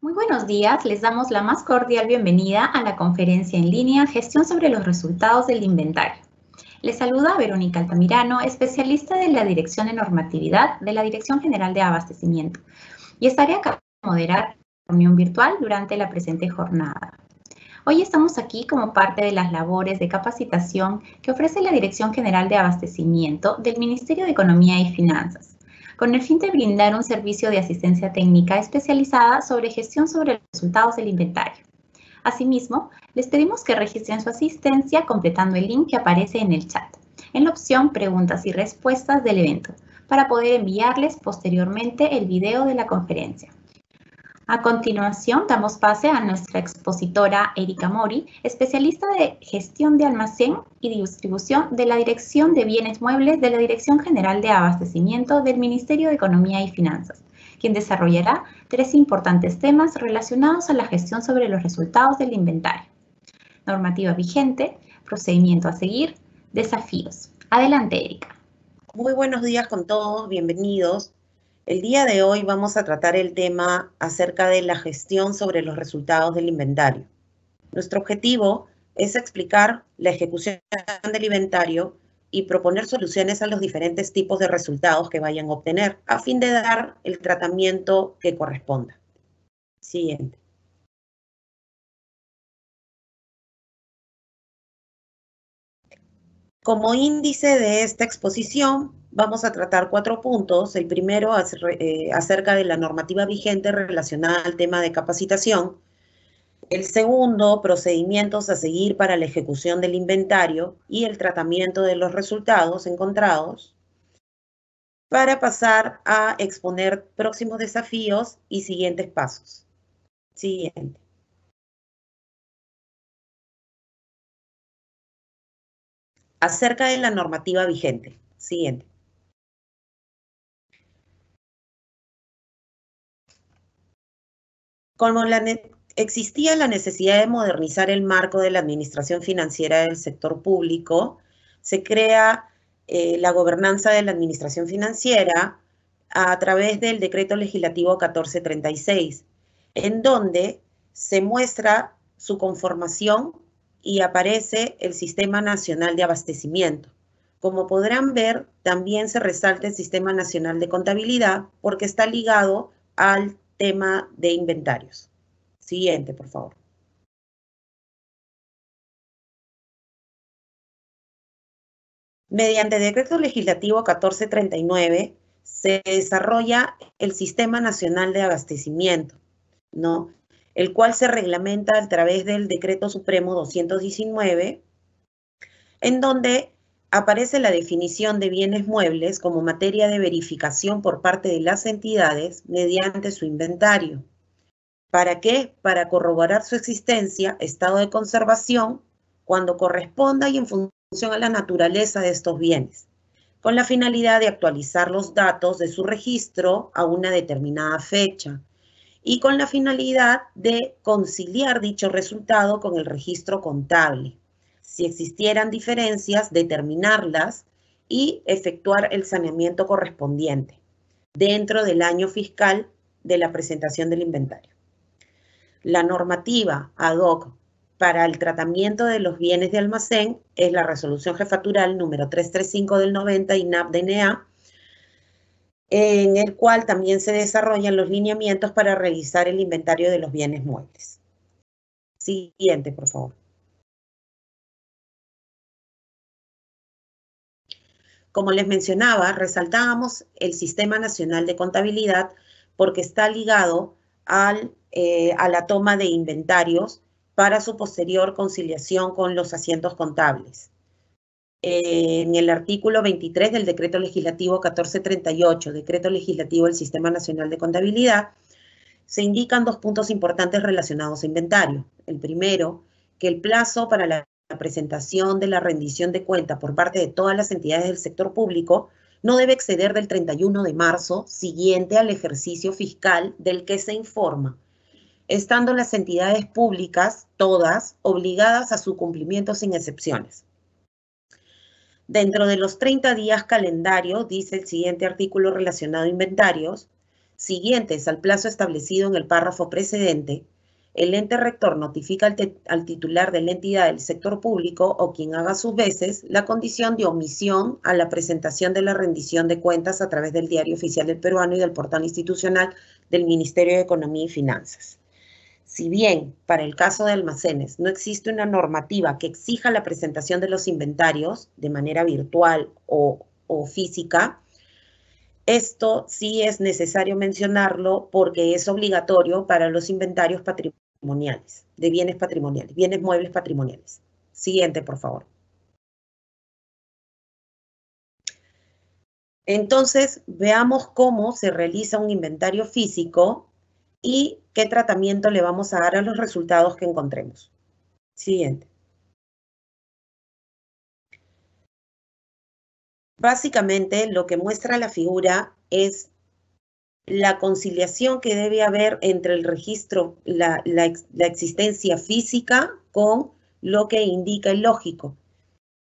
Muy buenos días, les damos la más cordial bienvenida a la conferencia en línea Gestión sobre los resultados del inventario. Les saluda Verónica Altamirano, especialista de la Dirección de Normatividad de la Dirección General de Abastecimiento, y estaré acá para moderar la reunión virtual durante la presente jornada. Hoy estamos aquí como parte de las labores de capacitación que ofrece la Dirección General de Abastecimiento del Ministerio de Economía y Finanzas, con el fin de brindar un servicio de asistencia técnica especializada sobre gestión sobre los resultados del inventario. Asimismo, les pedimos que registren su asistencia completando el link que aparece en el chat, en la opción Preguntas y Respuestas del evento, para poder enviarles posteriormente el video de la conferencia. A continuación, damos pase a nuestra expositora Erika Mori, especialista de gestión de almacén y distribución de la Dirección de Bienes Muebles de la Dirección General de Abastecimiento del Ministerio de Economía y Finanzas, quien desarrollará 3 importantes temas relacionados a la gestión sobre los resultados del inventario: normativa vigente, procedimiento a seguir, desafíos. Adelante, Erika. Muy buenos días con todos, bienvenidos. El día de hoy vamos a tratar el tema acerca de la gestión sobre los resultados del inventario. Nuestro objetivo es explicar la ejecución del inventario y proponer soluciones a los diferentes tipos de resultados que vayan a obtener, a fin de dar el tratamiento que corresponda. Siguiente. Como índice de esta exposición, vamos a tratar 4 puntos. El primero acerca de la normativa vigente relacionada al tema de capacitación. El segundo, procedimientos a seguir para la ejecución del inventario y el tratamiento de los resultados encontrados, para pasar a exponer próximos desafíos y siguientes pasos. Siguiente. Acerca de la normativa vigente. Siguiente. Como existía la necesidad de modernizar el marco de la administración financiera del sector público, se crea la gobernanza de la administración financiera a través del Decreto Legislativo 1436, en donde se muestra su conformación y aparece el Sistema Nacional de Abastecimiento. Como podrán ver, también se resalta el Sistema Nacional de Contabilidad porque está ligado al tema de inventarios. Siguiente, por favor. Mediante Decreto Legislativo 1439 se desarrolla el Sistema Nacional de Abastecimiento, ¿no? El cual se reglamenta a través del Decreto Supremo 219, en donde aparece la definición de bienes muebles como materia de verificación por parte de las entidades mediante su inventario. ¿Para qué? Para corroborar su existencia, estado de conservación, cuando corresponda y en función a la naturaleza de estos bienes, con la finalidad de actualizar los datos de su registro a una determinada fecha y con la finalidad de conciliar dicho resultado con el registro contable. Si existieran diferencias, determinarlas y efectuar el saneamiento correspondiente dentro del año fiscal de la presentación del inventario. La normativa ad hoc para el tratamiento de los bienes de almacén es la Resolución Jefatural número 335 del 90 INAP-DNA, en el cual también se desarrollan los lineamientos para realizar el inventario de los bienes muebles. Siguiente, por favor. Como les mencionaba, resaltábamos el Sistema Nacional de Contabilidad porque está ligado a la toma de inventarios para su posterior conciliación con los asientos contables. En el artículo 23 del Decreto Legislativo 1438, Decreto Legislativo del Sistema Nacional de Contabilidad, se indican 2 puntos importantes relacionados a inventario. El primero, que el plazo para la presentación de la rendición de cuenta por parte de todas las entidades del sector público no debe exceder del 31 de marzo siguiente al ejercicio fiscal del que se informa, estando las entidades públicas, todas, obligadas a su cumplimiento sin excepciones. Dentro de los 30 días calendario, dice el siguiente artículo relacionado a inventarios, siguientes al plazo establecido en el párrafo precedente, el ente rector notifica al titular de la entidad del sector público o quien haga a sus veces la condición de omisión a la presentación de la rendición de cuentas a través del Diario Oficial del Peruano y del portal institucional del Ministerio de Economía y Finanzas. Si bien para el caso de almacenes no existe una normativa que exija la presentación de los inventarios de manera virtual o física, esto sí es necesario mencionarlo porque es obligatorio para los inventarios patrimoniales, de bienes patrimoniales, bienes muebles patrimoniales. Siguiente, por favor. Entonces, veamos cómo se realiza un inventario físico y qué tratamiento le vamos a dar a los resultados que encontremos. Siguiente. Básicamente, lo que muestra la figura es la conciliación que debe haber entre el registro, la existencia física con lo que indica el lógico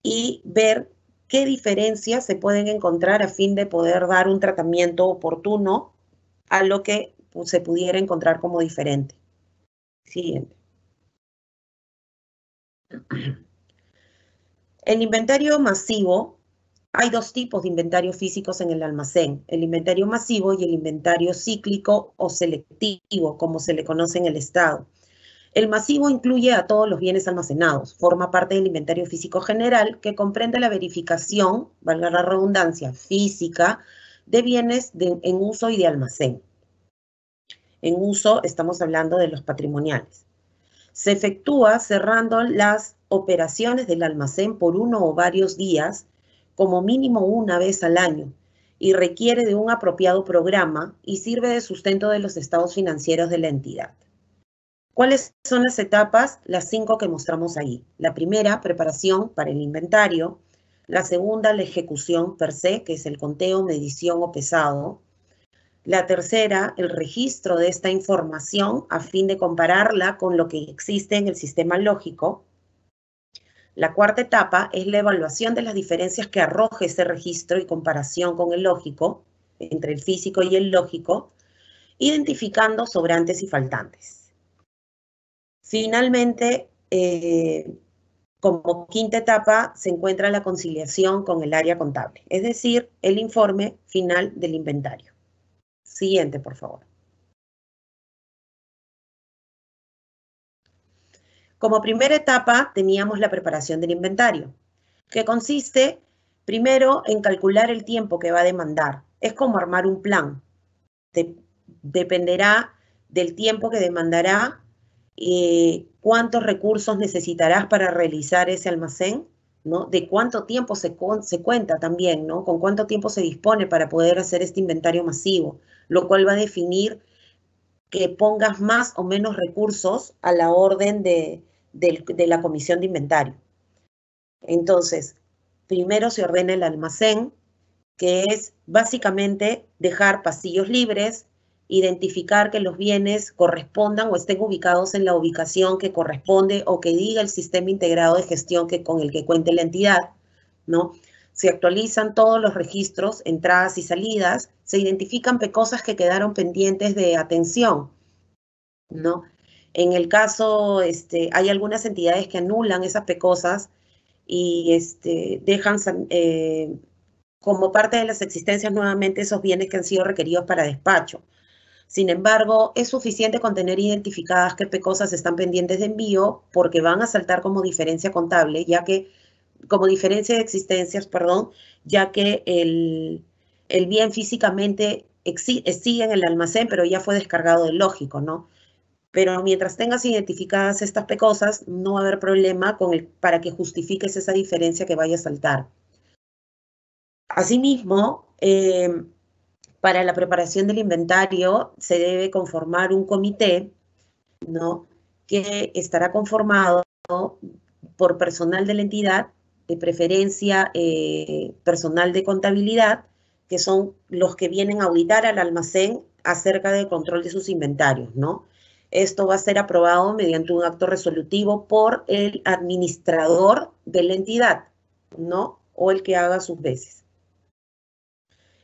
y ver qué diferencias se pueden encontrar a fin de poder dar un tratamiento oportuno a lo que se pudiera encontrar como diferente. Siguiente. El inventario masivo, hay dos tipos de inventarios físicos en el almacén, el inventario masivo y el inventario cíclico o selectivo, como se le conoce en el Estado. El masivo incluye a todos los bienes almacenados, forma parte del inventario físico general que comprende la verificación, valga la redundancia, física de bienes en uso y de almacén. En uso estamos hablando de los patrimoniales. Se efectúa cerrando las operaciones del almacén por uno o varios días, como mínimo una vez al año, y requiere de un apropiado programa y sirve de sustento de los estados financieros de la entidad. ¿Cuáles son las etapas? Las 5 que mostramos ahí. La primera, preparación para el inventario. La segunda, la ejecución per se, que es el conteo, medición o pesado. La tercera, el registro de esta información a fin de compararla con lo que existe en el sistema lógico. La cuarta etapa es la evaluación de las diferencias que arroje ese registro y comparación con el lógico, entre el físico y el lógico, identificando sobrantes y faltantes. Finalmente, como quinta etapa, se encuentra la conciliación con el área contable, es decir, el informe final del inventario. Siguiente, por favor. Como primera etapa, teníamos la preparación del inventario, que consiste primero en calcular el tiempo que va a demandar. Es como armar un plan. Dependerá del tiempo que demandará, cuántos recursos necesitarás para realizar ese almacén, ¿no? De cuánto tiempo se cuenta también, ¿no? Con cuánto tiempo se dispone para poder hacer este inventario masivo, lo cual va a definir que pongas más o menos recursos a la orden de la comisión de inventario. Entonces, primero se ordena el almacén, que es básicamente dejar pasillos libres, identificar que los bienes correspondan o estén ubicados en la ubicación que corresponde o que diga el sistema integrado de gestión con el que cuente la entidad, ¿no? Se actualizan todos los registros, entradas y salidas, se identifican cosas que quedaron pendientes de atención, ¿no? En el caso, hay algunas entidades que anulan esas cosas y dejan como parte de las existencias nuevamente esos bienes que han sido requeridos para despacho. Sin embargo, es suficiente con tener identificadas qué cosas están pendientes de envío porque van a saltar como diferencia contable, como diferencia de existencias, perdón, ya que el bien físicamente sigue en el almacén, pero ya fue descargado del lógico, ¿no? Pero mientras tengas identificadas estas cosas, no va a haber problema para que justifiques esa diferencia que vaya a saltar. Asimismo, para la preparación del inventario se debe conformar un comité, ¿no? Que estará conformado por personal de la entidad, de preferencia personal de contabilidad, que son los que vienen a auditar al almacén acerca del control de sus inventarios, ¿no? Esto va a ser aprobado mediante un acto resolutivo por el administrador de la entidad, ¿no? O el que haga sus veces.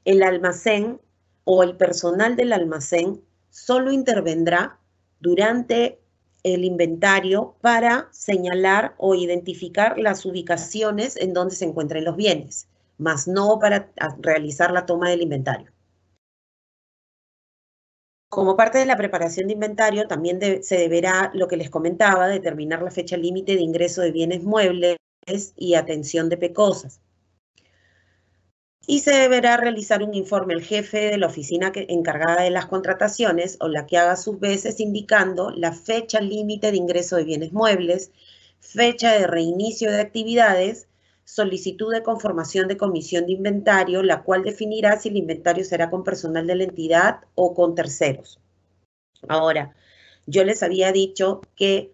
El almacén o el personal del almacén solo intervendrá durante el inventario para señalar o identificar las ubicaciones en donde se encuentren los bienes, más no para realizar la toma del inventario. Como parte de la preparación de inventario, también se deberá, lo que les comentaba, determinar la fecha límite de ingreso de bienes muebles y atención de PECOSAS. Y se deberá realizar un informe al jefe de la oficina encargada de las contrataciones o la que haga sus veces, indicando la fecha límite de ingreso de bienes muebles, fecha de reinicio de actividades, solicitud de conformación de comisión de inventario, la cual definirá si el inventario será con personal de la entidad o con terceros. Ahora, yo les había dicho que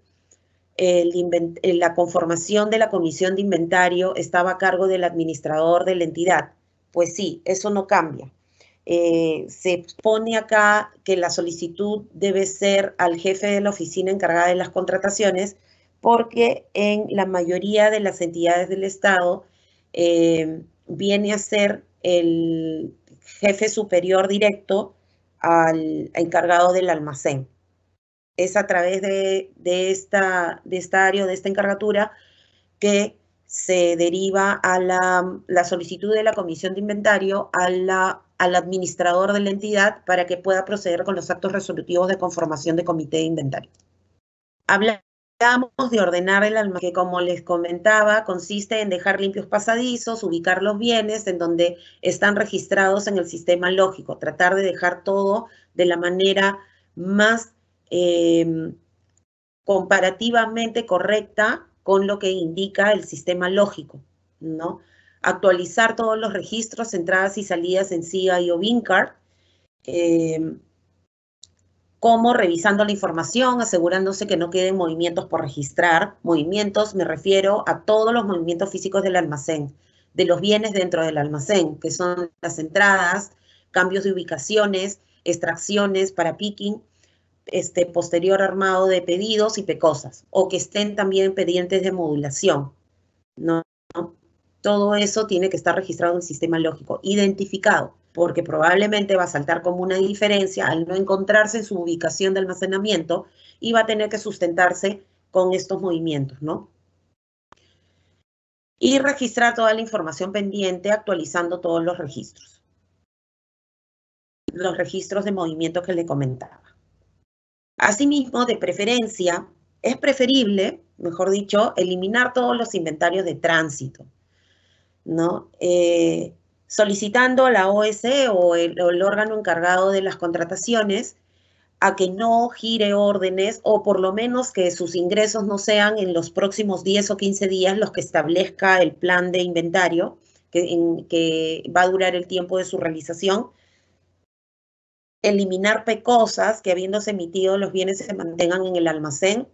la conformación de la comisión de inventario estaba a cargo del administrador de la entidad. Pues sí, eso no cambia. Se pone acá que la solicitud debe ser al jefe de la oficina encargada de las contrataciones, porque en la mayoría de las entidades del Estado viene a ser el jefe superior directo al encargado del almacén. Es a través de esta área, de esta encargatura, que se deriva a la solicitud de la comisión de inventario al administrador de la entidad para que pueda proceder con los actos resolutivos de conformación de comité de inventario. Hablamos de ordenar el almacén, que como les comentaba, consiste en dejar limpios pasadizos, ubicar los bienes en donde están registrados en el sistema lógico, tratar de dejar todo de la manera más comparativamente correcta con lo que indica el sistema lógico, ¿no? Actualizar todos los registros, entradas y salidas en SIGA y OBINCAR, como revisando la información, asegurándose que no queden movimientos por registrar. Movimientos, me refiero a todos los movimientos físicos del almacén, de los bienes dentro del almacén, que son las entradas, cambios de ubicaciones, extracciones para picking, posterior armado de pedidos y PECOSAS, o que estén también pendientes de modulación, ¿no? Todo eso tiene que estar registrado en el sistema lógico, identificado, porque probablemente va a saltar como una diferencia al no encontrarse en su ubicación de almacenamiento y va a tener que sustentarse con estos movimientos, ¿no? Y registrar toda la información pendiente, actualizando todos los registros de movimiento que le comentaba. Asimismo, de preferencia, es preferible, mejor dicho, eliminar todos los inventarios de tránsito, ¿no? Solicitando a la OS o el órgano encargado de las contrataciones a que no gire órdenes, o por lo menos que sus ingresos no sean en los próximos 10 o 15 días los que establezca el plan de inventario, que va a durar el tiempo de su realización. Eliminar PECOSAS, que habiéndose emitido los bienes se mantengan en el almacén.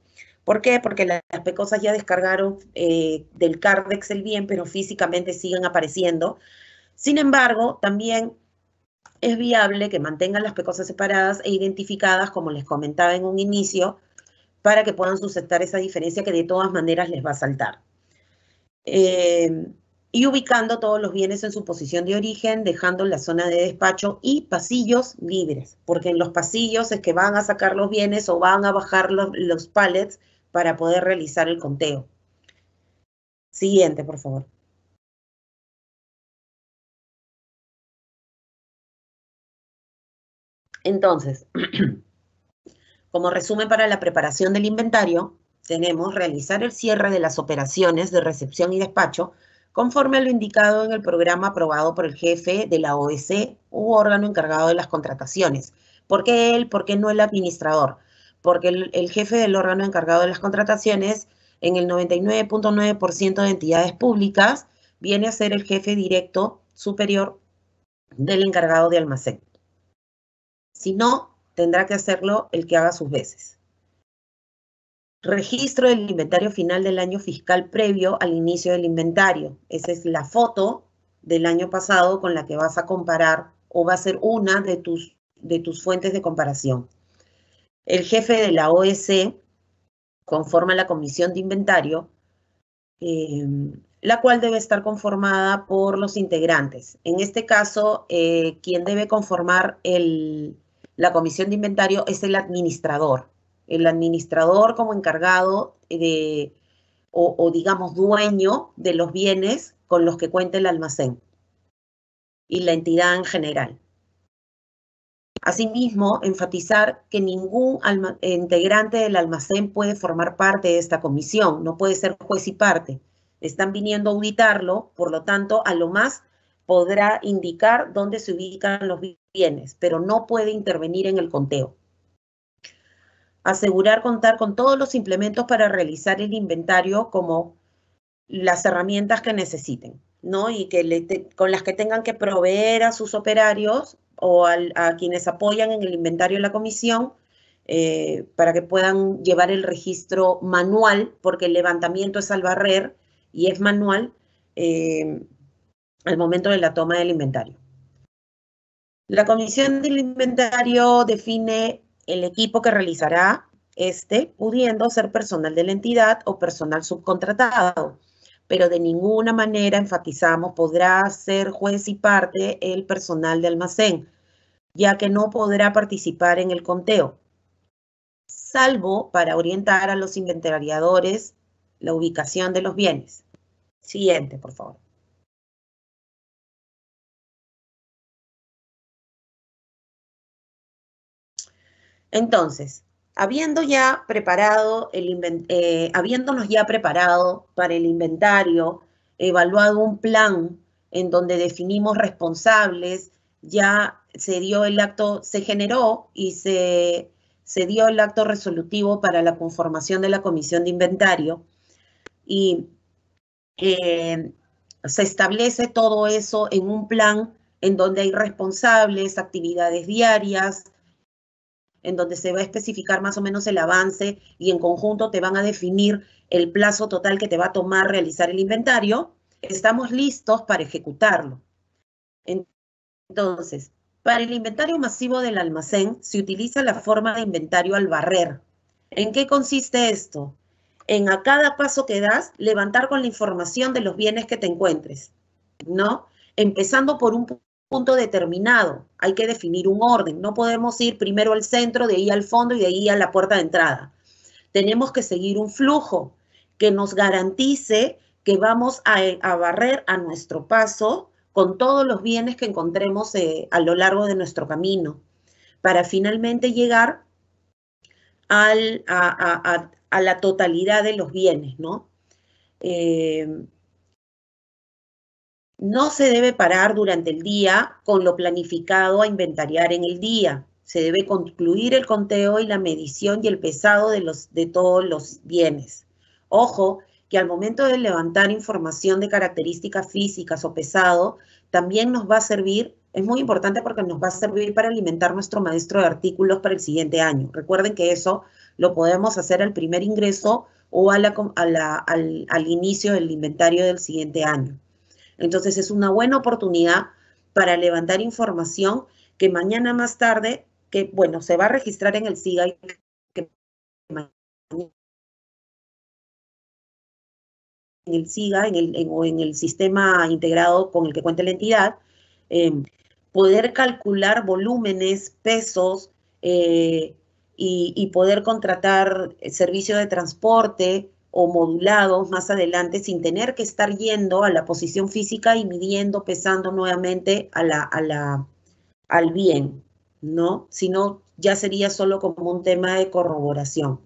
¿Por qué? Porque las PECOSAS ya descargaron del CARDEX el bien, pero físicamente siguen apareciendo. Sin embargo, también es viable que mantengan las PECOSAS separadas e identificadas, como les comentaba en un inicio, para que puedan sustentar esa diferencia que de todas maneras les va a saltar. Y ubicando todos los bienes en su posición de origen, dejando la zona de despacho y pasillos libres, porque en los pasillos es que van a sacar los bienes o van a bajar los pallets para poder realizar el conteo. Siguiente, por favor. Entonces, como resumen para la preparación del inventario, tenemos realizar el cierre de las operaciones de recepción y despacho conforme a lo indicado en el programa aprobado por el jefe de la OS u órgano encargado de las contrataciones. ¿Por qué él? ¿Por qué no el administrador? Porque el jefe del órgano encargado de las contrataciones, en el 99.9% de entidades públicas, viene a ser el jefe directo superior del encargado de almacén. Si no, tendrá que hacerlo el que haga sus veces. Registro del inventario final del año fiscal previo al inicio del inventario. Esa es la foto del año pasado con la que vas a comparar, o va a ser una de tus fuentes de comparación. El jefe de la OS conforma la comisión de inventario la cual debe estar conformada por los integrantes. En este caso, quien debe conformar la comisión de inventario es el administrador. El administrador como encargado o digamos dueño de los bienes con los que cuenta el almacén y la entidad en general. Asimismo, enfatizar que ningún integrante del almacén puede formar parte de esta comisión, no puede ser juez y parte. Están viniendo a auditarlo, por lo tanto, a lo más podrá indicar dónde se ubican los bienes, pero no puede intervenir en el conteo. Asegurar contar con todos los implementos para realizar el inventario como las herramientas que necesiten, ¿no? Y con las que tengan que proveer a sus operarios o a quienes apoyan en el inventario de la comisión para que puedan llevar el registro manual, porque el levantamiento es al barrer y es manual al momento de la toma del inventario. La comisión del inventario define el equipo que realizará pudiendo ser personal de la entidad o personal subcontratado, pero de ninguna manera, enfatizamos, podrá ser juez y parte el personal de almacén, ya que no podrá participar en el conteo, salvo para orientar a los inventariadores la ubicación de los bienes. Siguiente, por favor. Entonces, habiéndonos ya preparado para el inventario, evaluado un plan en donde definimos responsables, ya se dio el acto, se generó y se dio el acto resolutivo para la conformación de la comisión de inventario y se establece todo eso en un plan en donde hay responsables, actividades diarias, en donde se va a especificar más o menos el avance y en conjunto te van a definir el plazo total que te va a tomar realizar el inventario, estamos listos para ejecutarlo. Entonces, para el inventario masivo del almacén se utiliza la forma de inventario al barrer. ¿En qué consiste esto? En a cada paso que das, levantar con la información de los bienes que te encuentres, ¿no? Empezando por un punto determinado, hay que definir un orden, no podemos ir primero al centro, de ahí al fondo y de ahí a la puerta de entrada. Tenemos que seguir un flujo que nos garantice que vamos a barrer a nuestro paso con todos los bienes que encontremos a lo largo de nuestro camino, para finalmente llegar a la totalidad de los bienes, ¿no? No se debe parar durante el día con lo planificado a inventariar en el día. Se debe concluir el conteo y la medición y el pesado de todos los bienes. Ojo, que al momento de levantar información de características físicas o pesado, también nos va a servir, es muy importante porque nos va a servir para alimentar nuestro maestro de artículos para el siguiente año. Recuerden que eso lo podemos hacer al primer ingreso o al inicio del inventario del siguiente año. Entonces es una buena oportunidad para levantar información que mañana más tarde, que bueno, se va a registrar en el SIGA y que en el SIGA o en el sistema integrado con el que cuenta la entidad, poder calcular volúmenes, pesos y poder contratar servicio de transporte o modulados más adelante sin tener que estar yendo a la posición física y midiendo, pesando nuevamente al bien, ¿no? Sino ya sería solo como un tema de corroboración.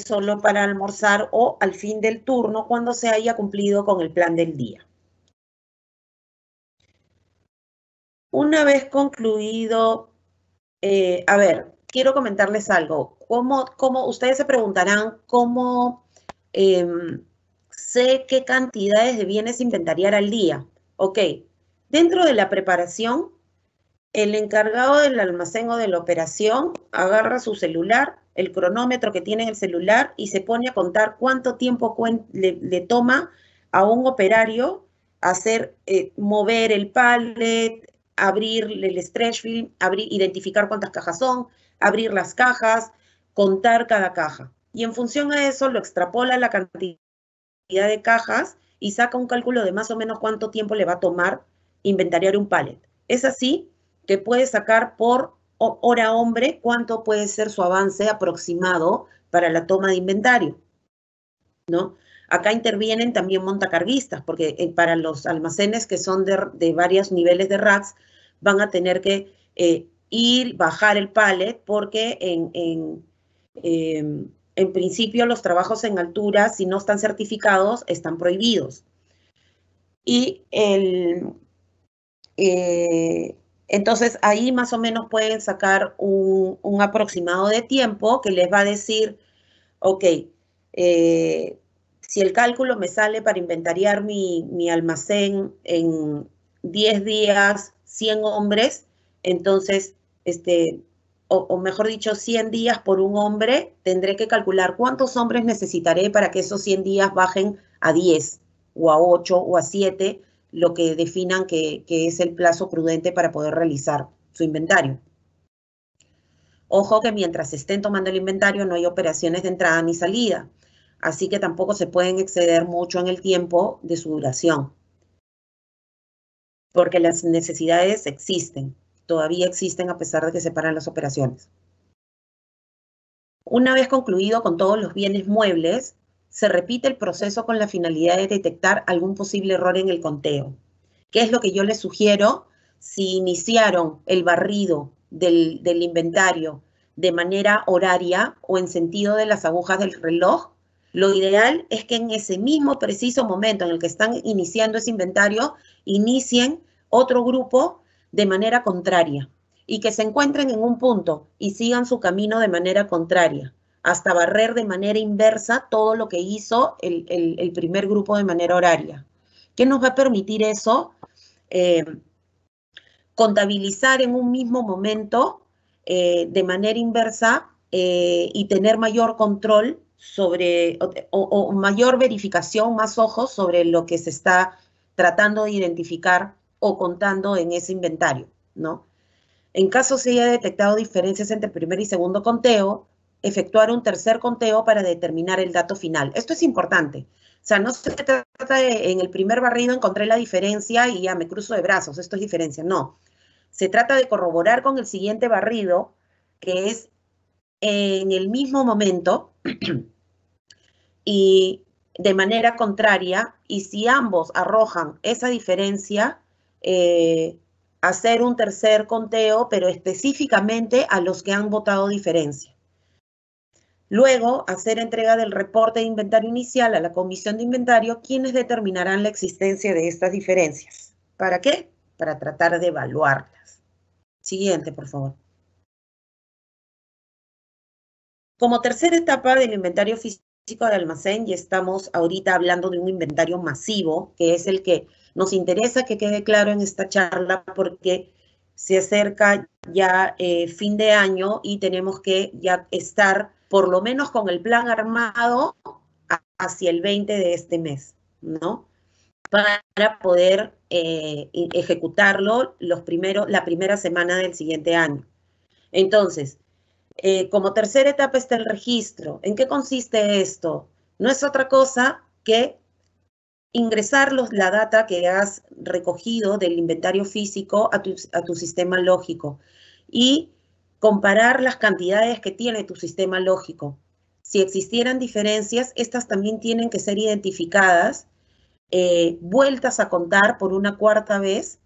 Solo para almorzar o al fin del turno cuando se haya cumplido con el plan del día. Una vez concluido, a ver, quiero comentarles algo. ¿Cómo ustedes se preguntarán cómo sé qué cantidades de bienes inventariar al día? Ok, dentro de la preparación, el encargado del almacén o de la operación agarra su celular, el cronómetro que tiene en el celular y se pone a contar cuánto tiempo le toma a un operario hacer, mover el pallet, abrir el stretch film, identificar cuántas cajas son, abrir las cajas, contar cada caja. Y en función a eso lo extrapola la cantidad de cajas y saca un cálculo de más o menos cuánto tiempo le va a tomar inventariar un pallet. Es así que puede sacar por hora hombre cuánto puede ser su avance aproximado para la toma de inventario, ¿no? Acá intervienen también montacarguistas, porque para los almacenes que son de varios niveles de racks, van a tener que ir, bajar el pallet, porque en principio los trabajos en altura, si no están certificados, están prohibidos. Y entonces ahí más o menos pueden sacar un aproximado de tiempo que les va a decir, ok, si el cálculo me sale para inventariar mi almacén en 10 días, 100 hombres, entonces, o mejor dicho, 100 días por un hombre, tendré que calcular cuántos hombres necesitaré para que esos 100 días bajen a 10 o a 8 o a 7, lo que definan que es el plazo prudente para poder realizar su inventario. Ojo que mientras estén tomando el inventario no hay operaciones de entrada ni salida, así que tampoco se pueden exceder mucho en el tiempo de su duración, porque las necesidades existen, todavía existen a pesar de que se paran las operaciones. Una vez concluido con todos los bienes muebles, se repite el proceso con la finalidad de detectar algún posible error en el conteo. ¿Qué es lo que yo les sugiero? Si iniciaron el barrido del inventario de manera horaria o en sentido de las agujas del reloj, lo ideal es que en ese mismo preciso momento en el que están iniciando ese inventario, inicien otro grupo de manera contraria y que se encuentren en un punto y sigan su camino de manera contraria, hasta barrer de manera inversa todo lo que hizo el primer grupo de manera horaria. ¿Qué nos va a permitir eso? Contabilizar en un mismo momento de manera inversa y tener mayor control sobre, o mayor verificación, más ojos sobre lo que se está tratando de identificar o contando en ese inventario, ¿no? En caso se haya detectado diferencias entre primer y segundo conteo, efectuar un tercer conteo para determinar el dato final. Esto es importante. O sea, no se trata de en el primer barrido encontré la diferencia y ya me cruzo de brazos, esto es diferencia. No. Se trata de corroborar con el siguiente barrido, que es en el mismo momento y de manera contraria, y si ambos arrojan esa diferencia, hacer un tercer conteo, pero específicamente a los que han votado diferencia. Luego, hacer entrega del reporte de inventario inicial a la comisión de inventario, quienes determinarán la existencia de estas diferencias. ¿Para qué? Para tratar de evaluarlas. Siguiente, por favor. Como tercera etapa del inventario físico del almacén, y estamos ahorita hablando de un inventario masivo, que es el que nos interesa que quede claro en esta charla, porque se acerca ya fin de año y tenemos que ya estar por lo menos con el plan armado hacia el 20 de este mes, ¿no? Para poder ejecutarlo la primera semana del siguiente año. Entonces, como tercera etapa está el registro. ¿En qué consiste esto? No es otra cosa que ingresar la data que has recogido del inventario físico a tu sistema lógico y comparar las cantidades que tiene tu sistema lógico. Si existieran diferencias, estas también tienen que ser identificadas, vueltas a contar por una cuarta vez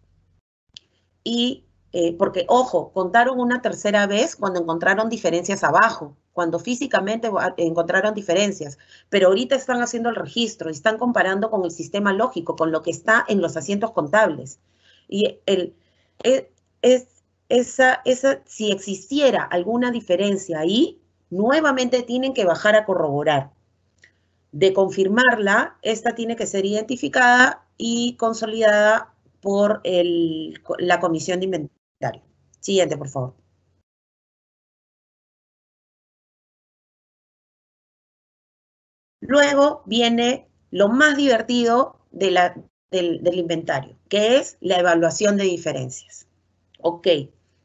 y porque, ojo, contaron una tercera vez cuando encontraron diferencias abajo, cuando físicamente encontraron diferencias, pero ahorita están haciendo el registro y están comparando con el sistema lógico, con lo que está en los asientos contables. Y si existiera alguna diferencia ahí, nuevamente tienen que bajar a corroborar. De confirmarla, esta tiene que ser identificada y consolidada por la comisión de inventario. Siguiente, por favor. Luego viene lo más divertido del inventario, que es la evaluación de diferencias. Ok,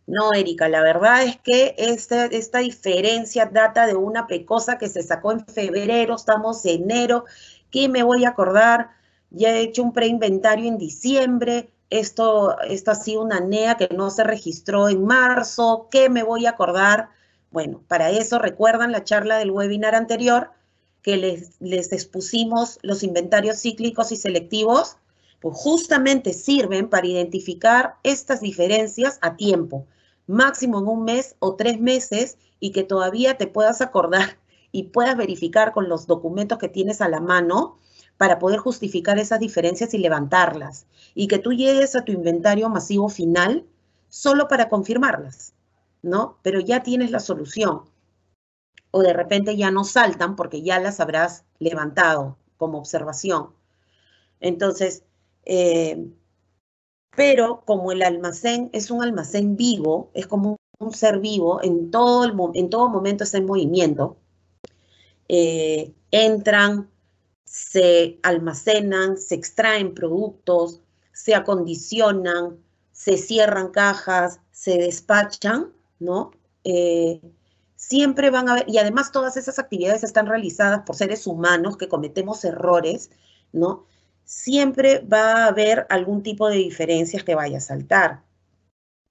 no, Erika, la verdad es que esta diferencia data de una pecosa que se sacó en febrero, estamos en enero. ¿qué me voy a acordar? Ya he hecho un preinventario en diciembre, esto ha sido una NEA que no se registró en marzo, ¿qué me voy a acordar? Bueno, para eso recuerdan la charla del webinar anterior que les expusimos los inventarios cíclicos y selectivos, pues justamente sirven para identificar estas diferencias a tiempo, máximo en un mes o 3 meses, y que todavía te puedas acordar y puedas verificar con los documentos que tienes a la mano para poder justificar esas diferencias y levantarlas, y que tú llegues a tu inventario masivo final solo para confirmarlas, ¿no? Pero ya tienes la solución, o de repente ya no saltan porque ya las habrás levantado como observación. Entonces, pero como el almacén es un almacén vivo, es como un ser vivo, en todo momento está en movimiento, entran, se almacenan, se extraen productos, se acondicionan, se cierran cajas, se despachan, ¿no? Siempre van a haber, y además todas esas actividades están realizadas por seres humanos que cometemos errores, ¿no? Siempre va a haber algún tipo de diferencias que vaya a saltar,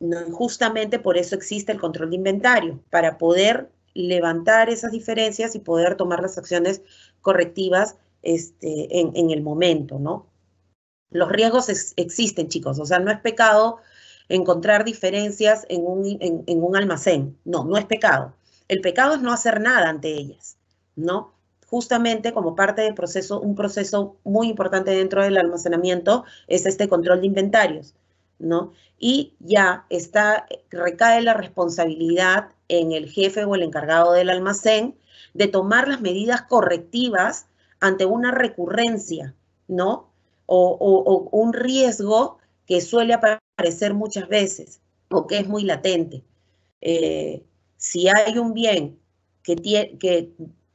¿no? Justamente por eso existe el control de inventario, para poder levantar esas diferencias y poder tomar las acciones correctivas en el momento, ¿no? Los riesgos existen, chicos, o sea, no es pecado encontrar diferencias en un almacén, no es pecado. El pecado es no hacer nada ante ellas, ¿no? Justamente como parte del proceso, un proceso muy importante dentro del almacenamiento es este control de inventarios, ¿no? Y ya recae la responsabilidad en el jefe o el encargado del almacén de tomar las medidas correctivas ante una recurrencia, ¿no? O un riesgo que suele aparecer muchas veces o que es muy latente. Si hay un bien que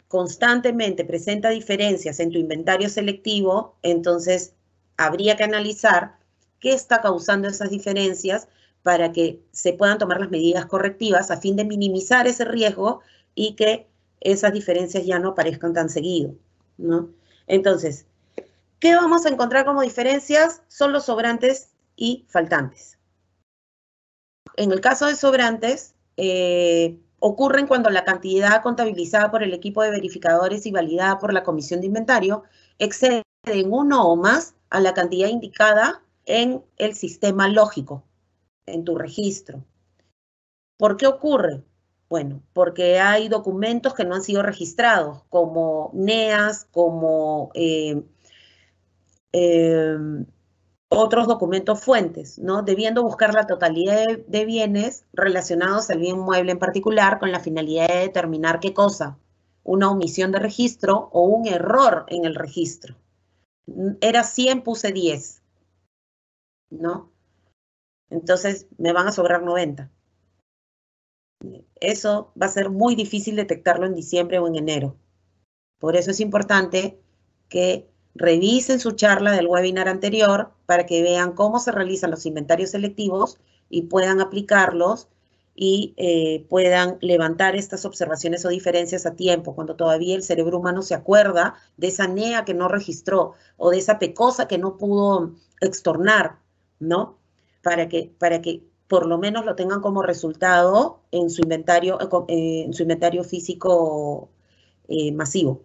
constantemente presenta diferencias en tu inventario selectivo, entonces habría que analizar qué está causando esas diferencias para que se puedan tomar las medidas correctivas a fin de minimizar ese riesgo y que esas diferencias ya no aparezcan tan seguido, ¿no? Entonces, ¿qué vamos a encontrar como diferencias? Son los sobrantes y faltantes. En el caso de sobrantes, ocurren cuando la cantidad contabilizada por el equipo de verificadores y validada por la comisión de inventario excede en uno o más a la cantidad indicada en el sistema lógico, en tu registro. ¿Por qué ocurre? Bueno, porque hay documentos que no han sido registrados, como NEAs, como otros documentos fuentes, ¿no? Debiendo buscar la totalidad de bienes relacionados al bien mueble en particular con la finalidad de determinar qué cosa, una omisión de registro o un error en el registro. Era 100, puse 10, ¿no? Entonces me van a sobrar 90. Eso va a ser muy difícil detectarlo en diciembre o en enero. Por eso es importante que revisen su charla del webinar anterior para que vean cómo se realizan los inventarios selectivos y puedan aplicarlos y puedan levantar estas observaciones o diferencias a tiempo, cuando todavía el cerebro humano se acuerda de esa NEA que no registró o de esa PECOSA que no pudo extornar, ¿no? Para que por lo menos lo tengan como resultado en su inventario físico masivo.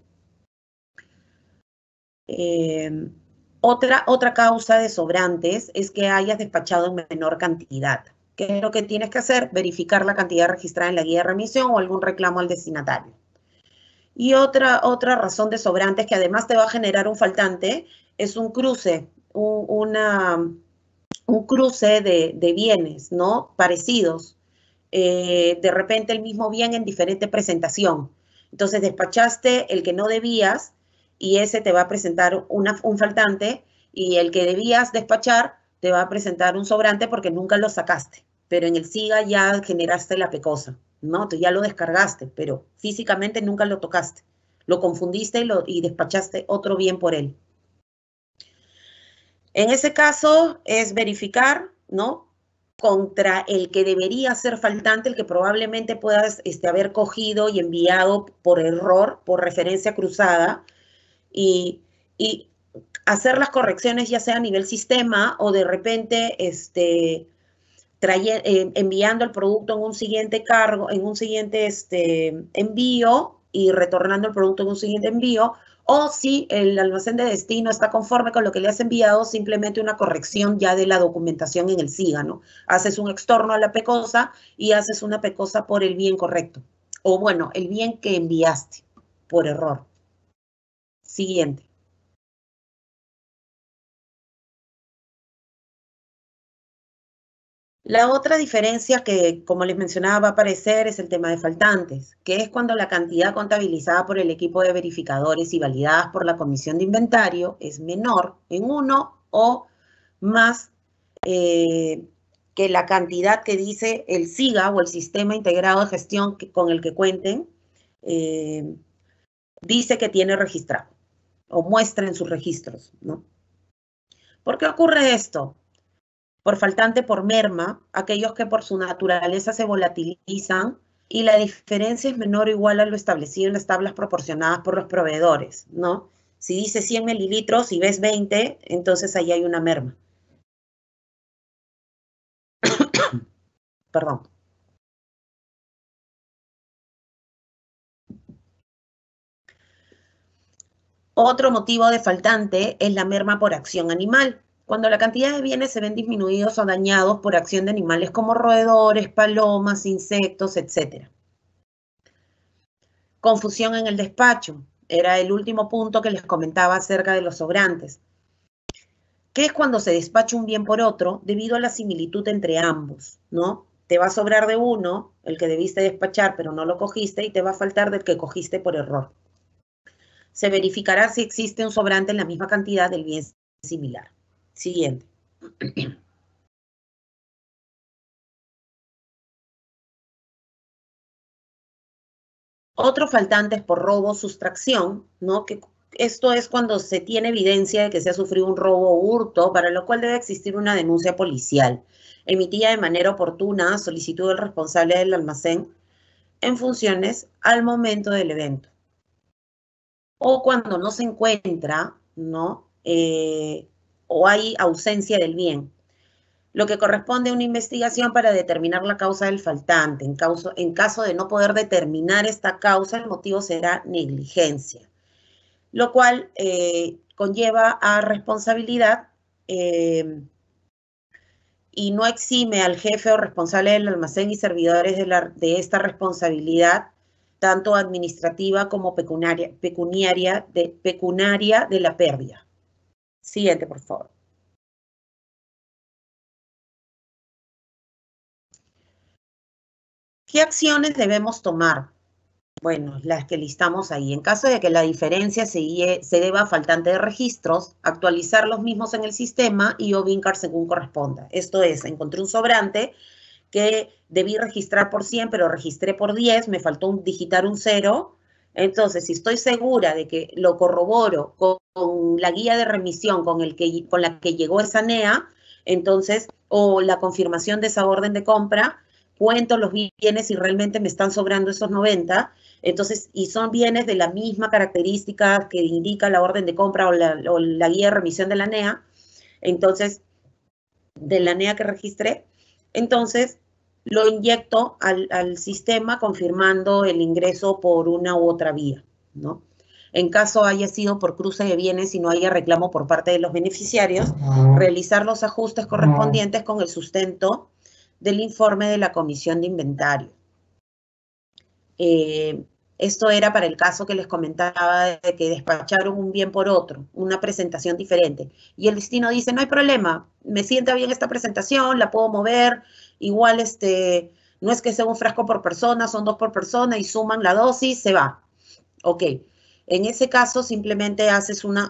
Otra causa de sobrantes es que hayas despachado en menor cantidad. ¿Qué es lo que tienes que hacer? Verificar la cantidad registrada en la guía de remisión o algún reclamo al destinatario. Y otra razón de sobrantes que además te va a generar un faltante es un cruce, un cruce de bienes, ¿no? Parecidos. De repente el mismo bien en diferente presentación. Entonces despachaste el que no debías y ese te va a presentar un faltante, y el que debías despachar te va a presentar un sobrante porque nunca lo sacaste, pero en el SIGA ya generaste la PECOSA, ¿no? Tú ya lo descargaste, pero físicamente nunca lo tocaste. Lo confundiste y despachaste otro bien por él. En ese caso es verificar, ¿no?, contra el que debería ser faltante, el que probablemente puedas haber cogido y enviado por error, por referencia cruzada, y y hacer las correcciones ya sea a nivel sistema o de repente enviando el producto en un siguiente cargo, en un siguiente envío y retornando el producto en un siguiente envío, o si el almacén de destino está conforme con lo que le has enviado, simplemente una corrección ya de la documentación en el SIGA, ¿no? Haces un extorno a la PECOSA y haces una PECOSA por el bien correcto, o bueno, el bien que enviaste por error. Siguiente. La otra diferencia que, como les mencionaba, va a aparecer es el tema de faltantes, que es cuando la cantidad contabilizada por el equipo de verificadores y validadas por la comisión de inventario es menor en uno o más que la cantidad que dice el SIGA o el Sistema Integrado de Gestión con el que cuenten, dice que tiene registrado o muestra en sus registros, ¿no? ¿Por qué ocurre esto? Por faltante por merma, aquellos que por su naturaleza se volatilizan y la diferencia es menor o igual a lo establecido en las tablas proporcionadas por los proveedores, ¿no? Si dice 100 mililitros y ves 20, entonces ahí hay una merma. Perdón. Otro motivo de faltante es la merma por acción animal. Cuando la cantidad de bienes se ven disminuidos o dañados por acción de animales como roedores, palomas, insectos, etc. Confusión en el despacho. Era el último punto que les comentaba acerca de los sobrantes. ¿Qué es cuando se despacha un bien por otro debido a la similitud entre ambos, ¿no? Te va a sobrar de uno, el que debiste despachar pero no lo cogiste, y te va a faltar del que cogiste por error. Se verificará si existe un sobrante en la misma cantidad del bien similar. Siguiente. Otro faltante es por robo o sustracción, ¿no? Que esto es cuando se tiene evidencia de que se ha sufrido un robo o hurto, para lo cual debe existir una denuncia policial, emitida de manera oportuna, solicitud del responsable del almacén, en funciones al momento del evento. O cuando no se encuentra, ¿no? O hay ausencia del bien, lo que corresponde a una investigación para determinar la causa del faltante. En caso de no poder determinar esta causa, el motivo será negligencia, lo cual conlleva a responsabilidad y no exime al jefe o responsable del almacén y servidores de esta responsabilidad, tanto administrativa como pecuniaria de la pérdida. Siguiente, por favor. ¿Qué acciones debemos tomar? Bueno, las que listamos ahí. En caso de que la diferencia se deba a faltante de registros, actualizar los mismos en el sistema y o vincar según corresponda. Esto es, encontré un sobrante que debí registrar por 100, pero registré por 10, me faltó digitar un 0. Entonces, si estoy segura de que lo corroboro con la guía de remisión con la que llegó esa NEA, entonces, o la confirmación de esa orden de compra, cuento los bienes y realmente me están sobrando esos 90, entonces, y son bienes de la misma característica que indica la orden de compra o la guía de remisión de la NEA, entonces, de la NEA que registré, entonces lo inyecto al sistema confirmando el ingreso por una u otra vía, ¿no? En caso haya sido por cruce de bienes y no haya reclamo por parte de los beneficiarios, realizar los ajustes correspondientes con el sustento del informe de la comisión de inventario. Esto era para el caso que les comentaba de que despacharon un bien por otro, una presentación diferente. Y el destino dice, no hay problema, me sienta bien esta presentación, la puedo mover, igual no es que sea un frasco por persona, son 2 por persona y suman la dosis, se va. Ok, en ese caso simplemente haces una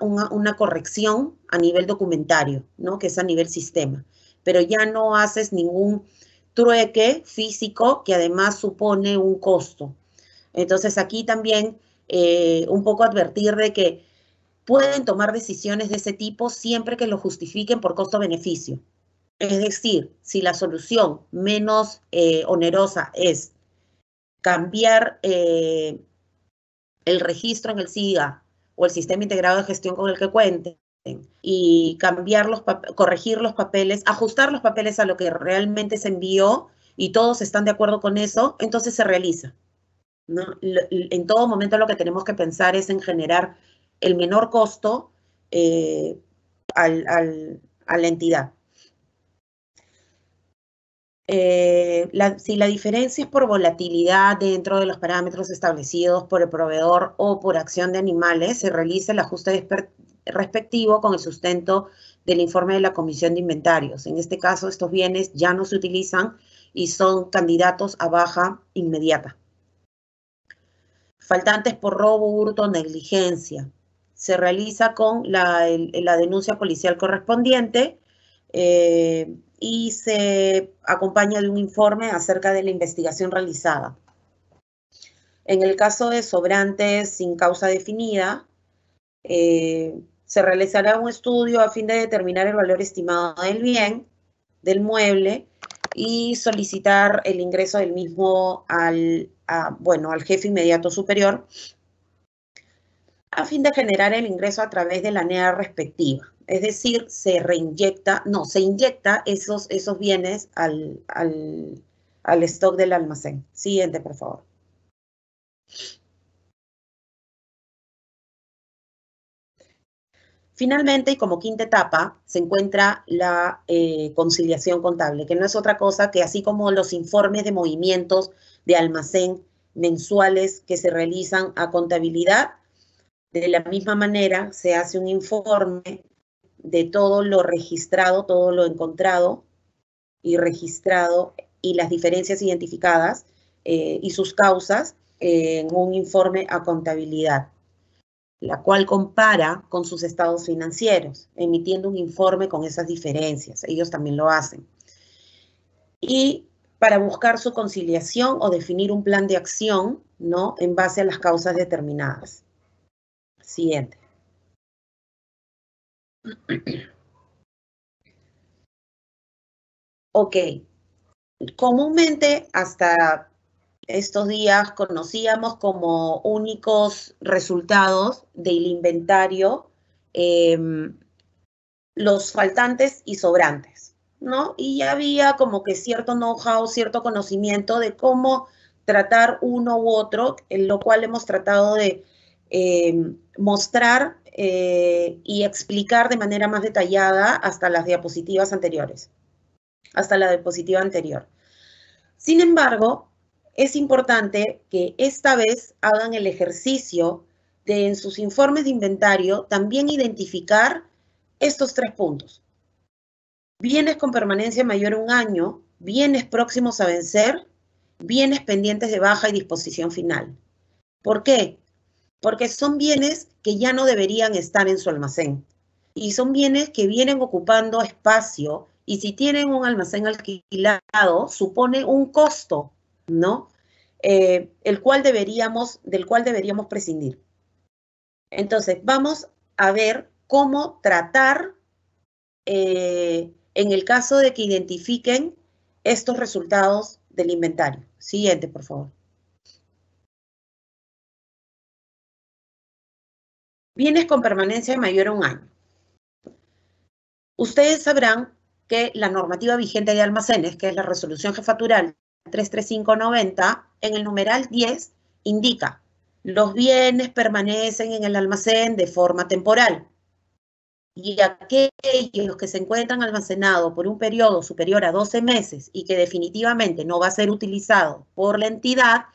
corrección a nivel documentario, ¿no? Que es a nivel sistema, pero ya no haces ningún trueque físico que además supone un costo. Entonces aquí también un poco advertir de que pueden tomar decisiones de ese tipo siempre que lo justifiquen por costo-beneficio. Es decir, si la solución menos onerosa es cambiar el registro en el SIGA o el sistema integrado de gestión con el que cuenten y cambiar corregir los papeles, ajustar los papeles a lo que realmente se envió y todos están de acuerdo con eso, entonces se realiza, ¿no? En todo momento lo que tenemos que pensar es en generar el menor costo a la entidad. Si la diferencia es por volatilidad dentro de los parámetros establecidos por el proveedor o por acción de animales, se realiza el ajuste respectivo con el sustento del informe de la Comisión de Inventarios. En este caso, estos bienes ya no se utilizan y son candidatos a baja inmediata. Faltantes por robo, hurto o negligencia. Se realiza con la denuncia policial correspondiente y se acompaña de un informe acerca de la investigación realizada. En el caso de sobrantes sin causa definida, se realizará un estudio a fin de determinar el valor estimado del bien, del mueble, y solicitar el ingreso del mismo al jefe inmediato superior, a fin de generar el ingreso a través de la NEA respectiva. Es decir, se inyecta esos bienes al stock del almacén. Siguiente, por favor. Finalmente, y como quinta etapa, se encuentra la conciliación contable, que no es otra cosa que, así como los informes de movimientos de almacén mensuales que se realizan a contabilidad, de la misma manera se hace un informe de todo lo registrado, todo lo encontrado y registrado y las diferencias identificadas y sus causas en un informe a contabilidad, la cual compara con sus estados financieros, emitiendo un informe con esas diferencias. Ellos también lo hacen. Y para buscar su conciliación o definir un plan de acción, ¿no?, en base a las causas determinadas. Siguiente. Ok. Comúnmente hasta estos días conocíamos como únicos resultados del inventario los faltantes y sobrantes, ¿no? Y ya había como que cierto know-how, cierto conocimiento de cómo tratar uno u otro, en lo cual hemos tratado de mostrar y explicar de manera más detallada hasta las diapositivas anteriores, hasta la diapositiva anterior. Sin embargo, es importante que esta vez hagan el ejercicio de, en sus informes de inventario, también identificar estos 3 puntos. Bienes con permanencia mayor a 1 año, bienes próximos a vencer, bienes pendientes de baja y disposición final. ¿Por qué? Porque son bienes que ya no deberían estar en su almacén y son bienes que vienen ocupando espacio, y si tienen un almacén alquilado, supone un costo, ¿no? Del cual deberíamos prescindir. Entonces, vamos a ver cómo tratar en el caso de que identifiquen estos resultados del inventario. Siguiente, por favor. Bienes con permanencia mayor a 1 año. Ustedes sabrán que la normativa vigente de almacenes, que es la resolución jefatural 33590, en el numeral 10 indica: los bienes permanecen en el almacén de forma temporal y aquellos que se encuentran almacenados por un periodo superior a 12 meses y que definitivamente no va a ser utilizado por la entidad,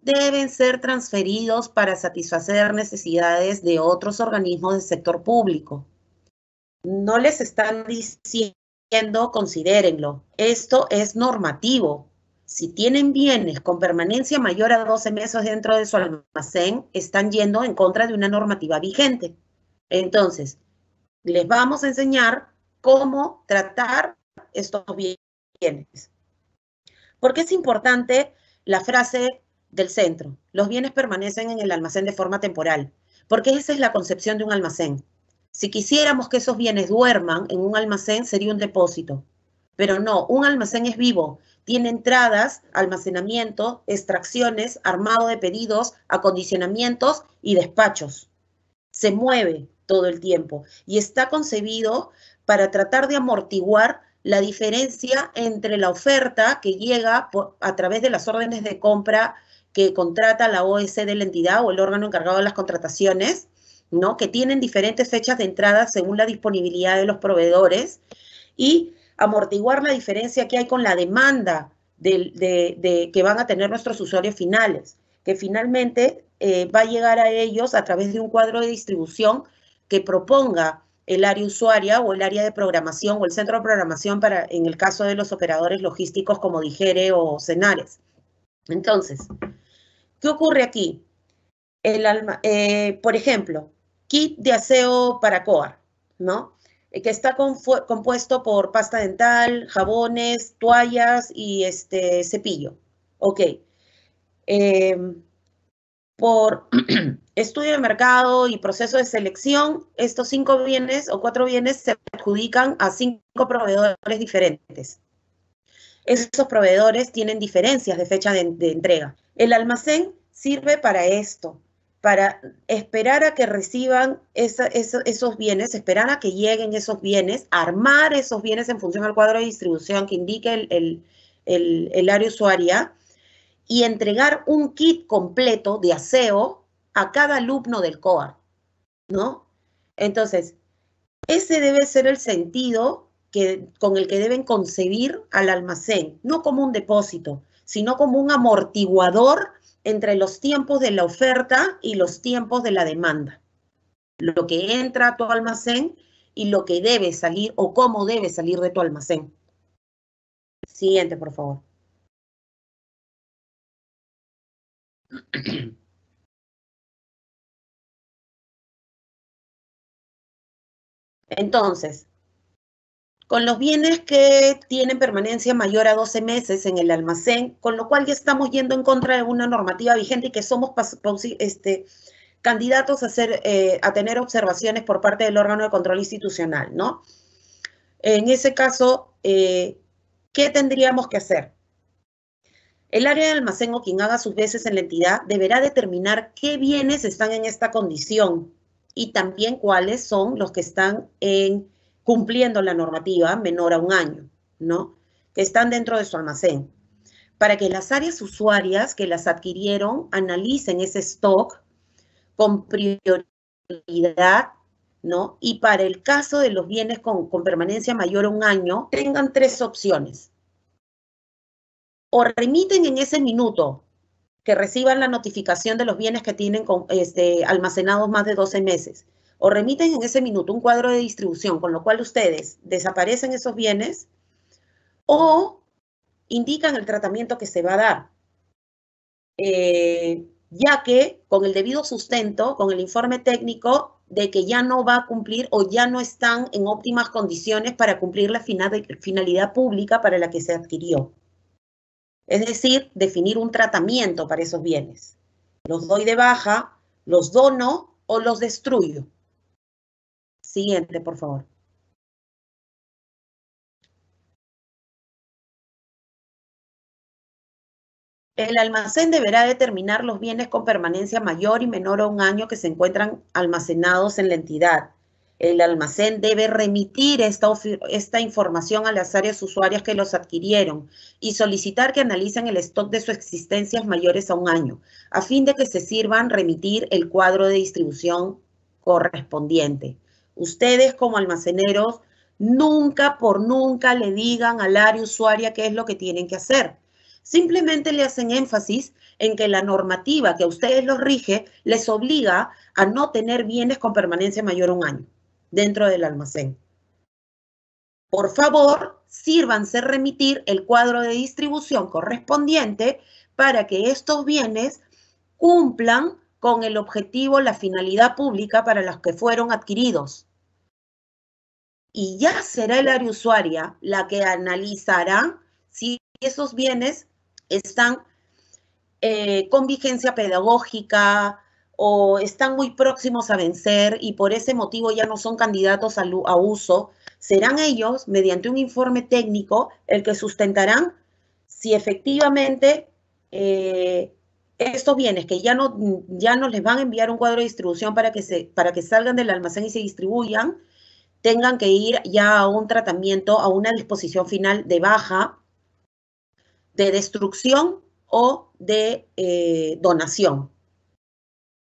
deben ser transferidos para satisfacer necesidades de otros organismos del sector público. No les están diciendo considérenlo. Esto es normativo. Si tienen bienes con permanencia mayor a 12 meses dentro de su almacén, están yendo en contra de una normativa vigente. Entonces, les vamos a enseñar cómo tratar estos bienes. ¿Por qué es importante la frase del centro? Los bienes permanecen en el almacén de forma temporal, porque esa es la concepción de un almacén. Si quisiéramos que esos bienes duerman en un almacén, sería un depósito. Pero no, un almacén es vivo. Tiene entradas, almacenamiento, extracciones, armado de pedidos, acondicionamientos y despachos. se mueve todo el tiempo y está concebido para tratar de amortiguar la diferencia entre la oferta que llega a través de las órdenes de compra que contrata la OS de la entidad o el órgano encargado de las contrataciones, ¿no? Que tienen diferentes fechas de entrada según la disponibilidad de los proveedores, y amortiguar la diferencia que hay con la demanda que van a tener nuestros usuarios finales, que finalmente va a llegar a ellos a través de un cuadro de distribución que proponga el área usuaria o el área de programación o el centro de programación para, en el caso de los operadores logísticos como Digere o Cenares. Entonces, ¿qué ocurre aquí? Por ejemplo, kit de aseo para COAR, ¿no? Que está compuesto por pasta dental, jabones, toallas y cepillo. Ok. Por estudio de mercado y proceso de selección, estos 5 bienes o 4 bienes se adjudican a 5 proveedores diferentes. Esos proveedores tienen diferencias de fecha de entrega. El almacén sirve para esto, para esperar a que reciban esos bienes, esperar a que lleguen esos bienes, armar esos bienes en función al cuadro de distribución que indique el área usuaria y entregar un kit completo de aseo a cada alumno del COAR, ¿no? Entonces, ese debe ser el sentido con el que deben concebir al almacén, no como un depósito, sino como un amortiguador entre los tiempos de la oferta y los tiempos de la demanda. Lo que entra a tu almacén y lo que debe salir o cómo debe salir de tu almacén. Siguiente, por favor. Entonces, con los bienes que tienen permanencia mayor a 12 meses en el almacén, con lo cual ya estamos yendo en contra de una normativa vigente y que somos candidatos a tener observaciones por parte del órgano de control institucional, ¿no? En ese caso, ¿qué tendríamos que hacer? El área de almacén o quien haga sus veces en la entidad deberá determinar qué bienes están en esta condición y también cuáles son los que están cumpliendo la normativa menor a un año, ¿no? Que están dentro de su almacén, para que las áreas usuarias que las adquirieron analicen ese stock con prioridad, ¿no? Y para el caso de los bienes con permanencia mayor a un año, tengan 3 opciones. O remiten en ese minuto que reciban la notificación de los bienes que tienen almacenados más de 12 meses, o remiten en ese minuto un cuadro de distribución, con lo cual ustedes desaparecen esos bienes, o indican el tratamiento que se va a dar, ya que con el debido sustento, con el informe técnico de que ya no va a cumplir o ya no están en óptimas condiciones para cumplir la finalidad pública para la que se adquirió. Es decir, definir un tratamiento para esos bienes. Los doy de baja, los dono o los destruyo. Siguiente, por favor. El almacén deberá determinar los bienes con permanencia mayor y menor a un año que se encuentran almacenados en la entidad. El almacén debe remitir esta información a las áreas usuarias que los adquirieron y solicitar que analicen el stock de sus existencias mayores a un año, a fin de que se sirvan remitir el cuadro de distribución correspondiente. Ustedes como almaceneros nunca por nunca le digan al área usuaria qué es lo que tienen que hacer. Simplemente le hacen énfasis en que la normativa que a ustedes los rige les obliga a no tener bienes con permanencia mayor a un año dentro del almacén. Por favor, sírvanse remitir el cuadro de distribución correspondiente para que estos bienes cumplan con el objetivo, la finalidad pública para los que fueron adquiridos. Y ya será el área usuaria la que analizará si esos bienes están con vigencia pedagógica o están muy próximos a vencer y por ese motivo ya no son candidatos a uso. Serán ellos, mediante un informe técnico, el que sustentarán si efectivamente estos bienes que ya no les van a enviar un cuadro de distribución para que salgan del almacén y se distribuyan, tengan que ir ya a un tratamiento, a una disposición final de baja, de destrucción o de donación.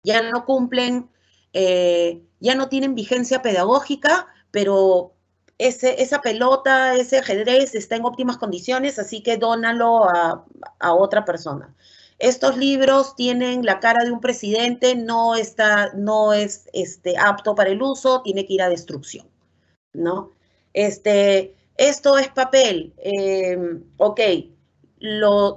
Ya no cumplen, ya no tienen vigencia pedagógica, pero esa pelota, ese ajedrez está en óptimas condiciones, así que dónalo a otra persona. Estos libros tienen la cara de un presidente, no es apto para el uso, tiene que ir a destrucción, ¿no? Esto es papel, ok,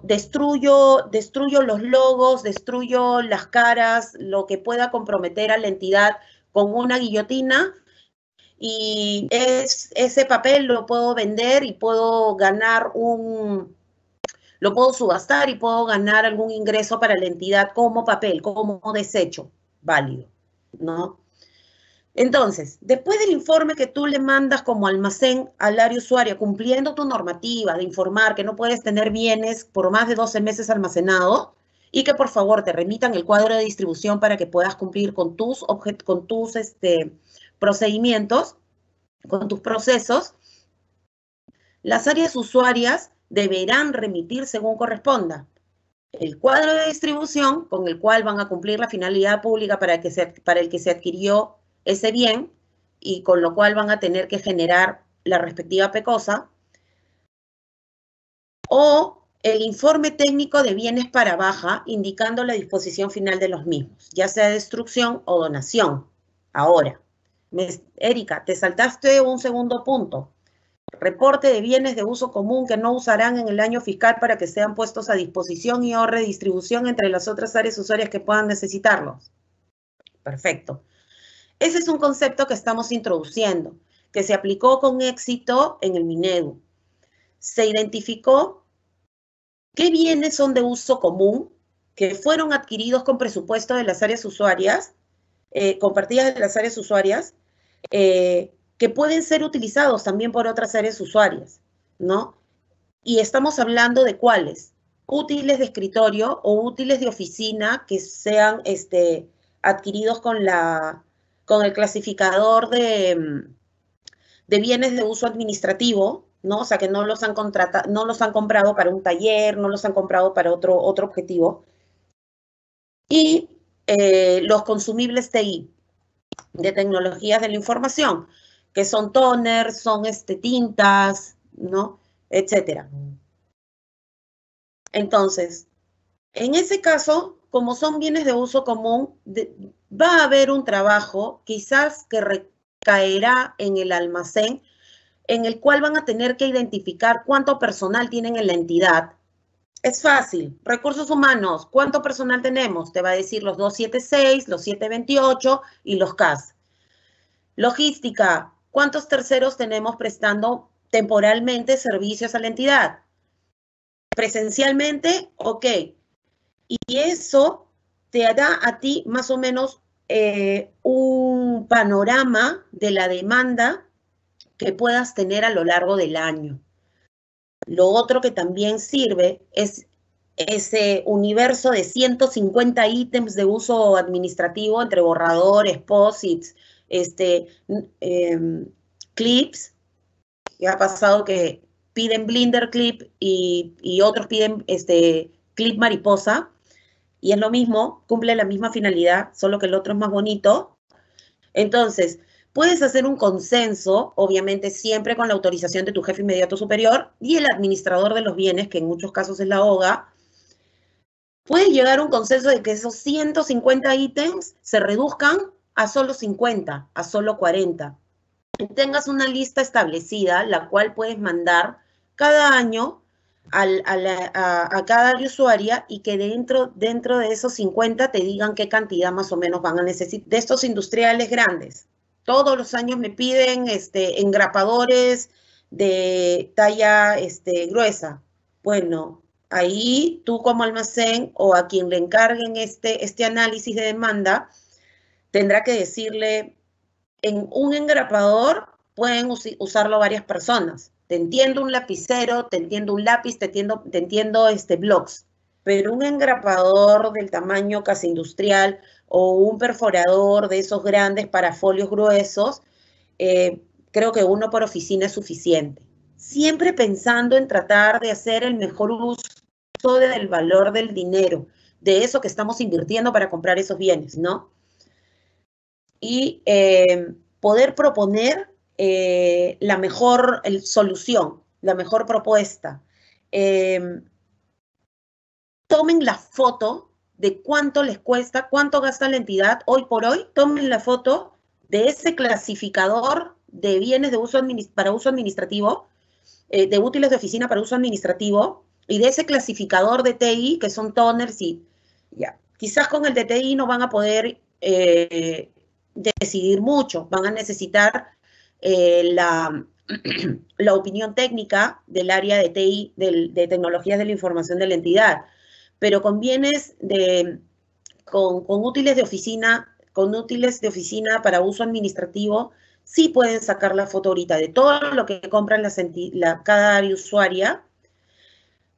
destruyo los logos, destruyo las caras, lo que pueda comprometer a la entidad con una guillotina, y ese papel lo puedo vender y puedo ganar lo puedo subastar y puedo ganar algún ingreso para la entidad como papel, como desecho válido, ¿no? Entonces, después del informe que tú le mandas como almacén al área usuaria, cumpliendo tu normativa de informar que no puedes tener bienes por más de 12 meses almacenados y que por favor te remitan el cuadro de distribución para que puedas cumplir con tus procedimientos, con tus procesos, las áreas usuarias deberán remitir según corresponda el cuadro de distribución con el cual van a cumplir la finalidad pública para el que se adquirió ese bien y con lo cual van a tener que generar la respectiva PECOSA, o el informe técnico de bienes para baja indicando la disposición final de los mismos, ya sea destrucción o donación. Ahora, Erika, te saltaste un segundo punto. Reporte de bienes de uso común que no usarán en el año fiscal para que sean puestos a disposición y o redistribución entre las otras áreas usuarias que puedan necesitarlos. Perfecto. Ese es un concepto que estamos introduciendo, que se aplicó con éxito en el Minedu. Se identificó qué bienes son de uso común, que fueron adquiridos con presupuesto de las áreas usuarias, compartidas de las áreas usuarias, que pueden ser utilizados también por otras áreas usuarias, ¿no? Y estamos hablando de cuáles, útiles de escritorio o útiles de oficina que sean adquiridos con el clasificador de bienes de uso administrativo, ¿no? O sea, que no los han comprado para un taller, no los han comprado para otro objetivo. Y los consumibles TI, de tecnologías de la información, que son toners, son tintas, ¿no? Etcétera. Entonces, en ese caso, como son bienes de uso común, va a haber un trabajo, quizás que recaerá en el almacén, en el cual van a tener que identificar cuánto personal tienen en la entidad. Es fácil. Recursos humanos, ¿cuánto personal tenemos? Te va a decir los 276, los 728 y los CAS. Logística, ¿cuántos terceros tenemos prestando temporalmente servicios a la entidad? Presencialmente, ok. Y eso te da a ti más o menos un panorama de la demanda que puedas tener a lo largo del año. Lo otro que también sirve es ese universo de 150 ítems de uso administrativo entre borradores, posits, clips. Ya ha pasado que piden Blinder clip y otros piden clip mariposa, y es lo mismo, cumple la misma finalidad, solo que el otro es más bonito. Entonces, puedes hacer un consenso, obviamente siempre con la autorización de tu jefe inmediato superior y el administrador de los bienes, que en muchos casos es la OGA. Puedes llegar a un consenso de que esos 150 ítems se reduzcan a solo 50, a solo 40. Y tengas una lista establecida, la cual puedes mandar cada año a cada área usuaria, y que dentro de esos 50 te digan qué cantidad más o menos van a necesitar. De estos industriales grandes, todos los años me piden engrapadores de talla gruesa. Bueno, ahí tú como almacén o a quien le encarguen este análisis de demanda, tendrá que decirle, en un engrapador pueden usarlo varias personas. Te entiendo un lapicero, te entiendo un lápiz, te entiendo blocs. pero un engrapador del tamaño casi industrial o un perforador de esos grandes para folios gruesos, creo que uno por oficina es suficiente. Siempre pensando en tratar de hacer el mejor uso del valor del dinero, de eso que estamos invirtiendo para comprar esos bienes, ¿no? Y poder proponer la mejor solución, la mejor propuesta. Tomen la foto de cuánto les cuesta, cuánto gasta la entidad hoy por hoy, tomen la foto de ese clasificador de bienes de uso para uso administrativo, de útiles de oficina para uso administrativo, y de ese clasificador de TI, que son toners, y ya. Quizás con el de TI no van a poder decidir mucho, van a necesitar la opinión técnica del área de TI, de tecnologías de la información de la entidad, pero con bienes con útiles de oficina para uso administrativo, sí pueden sacar la foto ahorita de todo lo que compran cada área usuaria,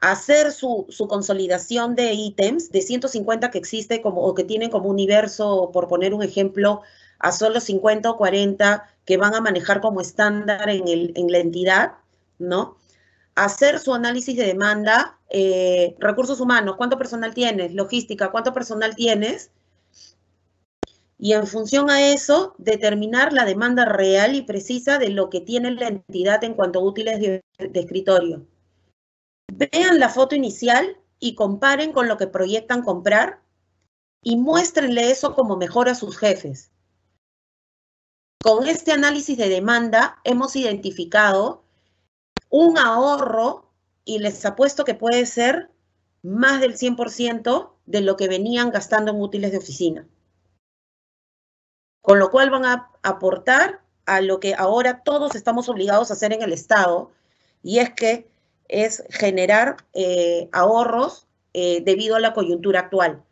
hacer su consolidación de ítems, de 150 que existe o que tienen como universo, por poner un ejemplo, a solo 50 o 40 que van a manejar como estándar en la entidad, ¿no? Hacer su análisis de demanda, recursos humanos, ¿cuánto personal tienes? Logística, ¿cuánto personal tienes? Y en función a eso, determinar la demanda real y precisa de lo que tiene la entidad en cuanto a útiles de escritorio. Vean la foto inicial y comparen con lo que proyectan comprar y muéstrenle eso como mejor a sus jefes. Con este análisis de demanda hemos identificado un ahorro y les apuesto que puede ser más del 100% de lo que venían gastando en útiles de oficina. Con lo cual van a aportar a lo que ahora todos estamos obligados a hacer en el Estado, y es generar ahorros debido a la coyuntura actual.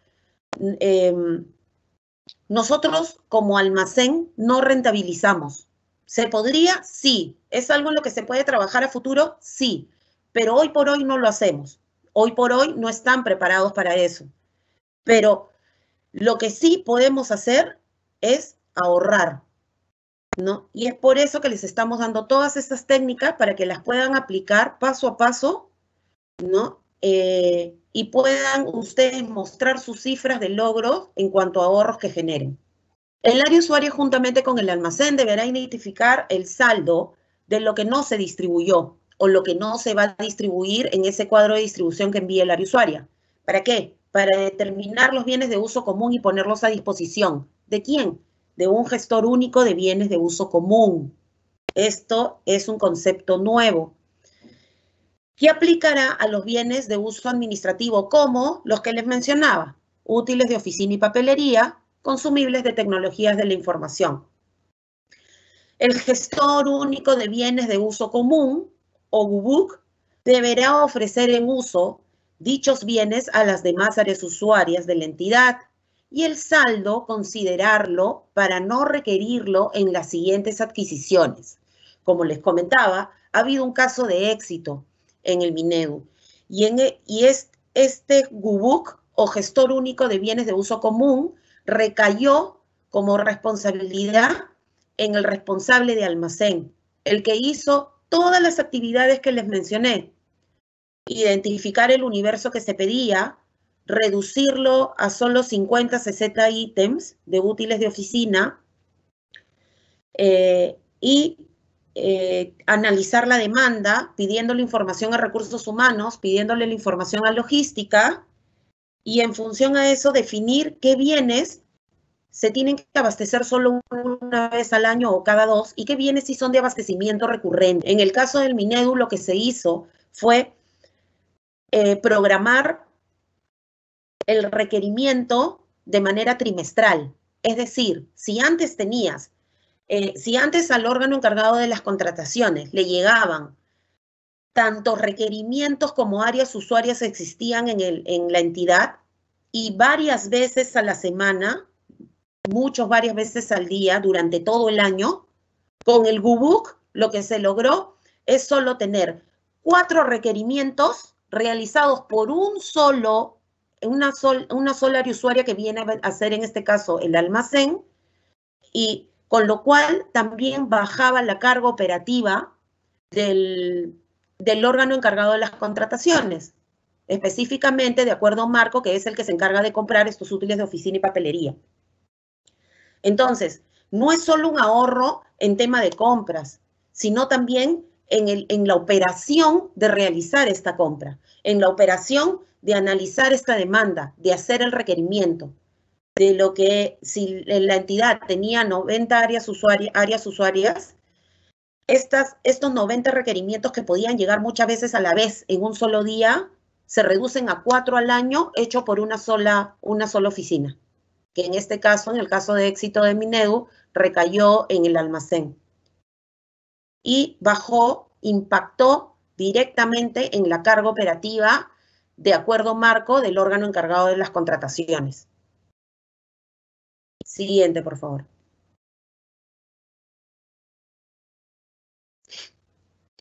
Nosotros como almacén no rentabilizamos. ¿Se podría? Sí. ¿Es algo en lo que se puede trabajar a futuro? Sí. Pero hoy por hoy no lo hacemos. Hoy por hoy no están preparados para eso. Pero lo que sí podemos hacer es ahorrar, ¿no? Y es por eso que les estamos dando todas estas técnicas para que las puedan aplicar paso a paso, ¿no? Y puedan ustedes mostrar sus cifras de logro en cuanto a ahorros que generen. El área usuaria, juntamente con el almacén, deberá identificar el saldo de lo que no se distribuyó o lo que no se va a distribuir en ese cuadro de distribución que envíe el área usuaria. ¿Para qué? Para determinar los bienes de uso común y ponerlos a disposición. ¿De quién? De un gestor único de bienes de uso común. Esto es un concepto nuevo que aplicará a los bienes de uso administrativo como los que les mencionaba, útiles de oficina y papelería, consumibles de tecnologías de la información. El gestor único de bienes de uso común, o GUBUC, deberá ofrecer en uso dichos bienes a las demás áreas usuarias de la entidad y el saldo considerarlo para no requerirlo en las siguientes adquisiciones. Como les comentaba, ha habido un caso de éxito en el Minedu y este GUBUC o gestor único de bienes de uso común recayó como responsabilidad en el responsable de almacén, el que hizo todas las actividades que les mencioné. Identificar el universo que se pedía, reducirlo a solo 50, 60 ítems de útiles de oficina y analizar la demanda, pidiéndole información a recursos humanos, pidiéndole la información a logística, y en función a eso definir qué bienes se tienen que abastecer solo una vez al año o cada 2 y qué bienes sí son de abastecimiento recurrente. En el caso del Minedu lo que se hizo fue programar el requerimiento de manera trimestral. Es decir, si antes al órgano encargado de las contrataciones le llegaban tantos requerimientos como áreas usuarias existían en la entidad y varias veces a la semana, varias veces al día durante todo el año, con el GUBUC lo que se logró es solo tener 4 requerimientos realizados por un solo una sola área usuaria que viene a ser en este caso el almacén, y con lo cual también bajaba la carga operativa del órgano encargado de las contrataciones, específicamente de acuerdo marco, que es el que se encarga de comprar estos útiles de oficina y papelería. Entonces, no es solo un ahorro en tema de compras, sino también en la operación de realizar esta compra, en la operación de analizar esta demanda, de hacer el requerimiento, de lo que si la entidad tenía 90 áreas usuarias, estos 90 requerimientos que podían llegar muchas veces a la vez en un solo día, se reducen a 4 al año, hecho por una sola oficina, que en este caso, en el caso de éxito de Minedu, recayó en el almacén. Y impactó directamente en la carga operativa de acuerdo marco del órgano encargado de las contrataciones. Siguiente, por favor.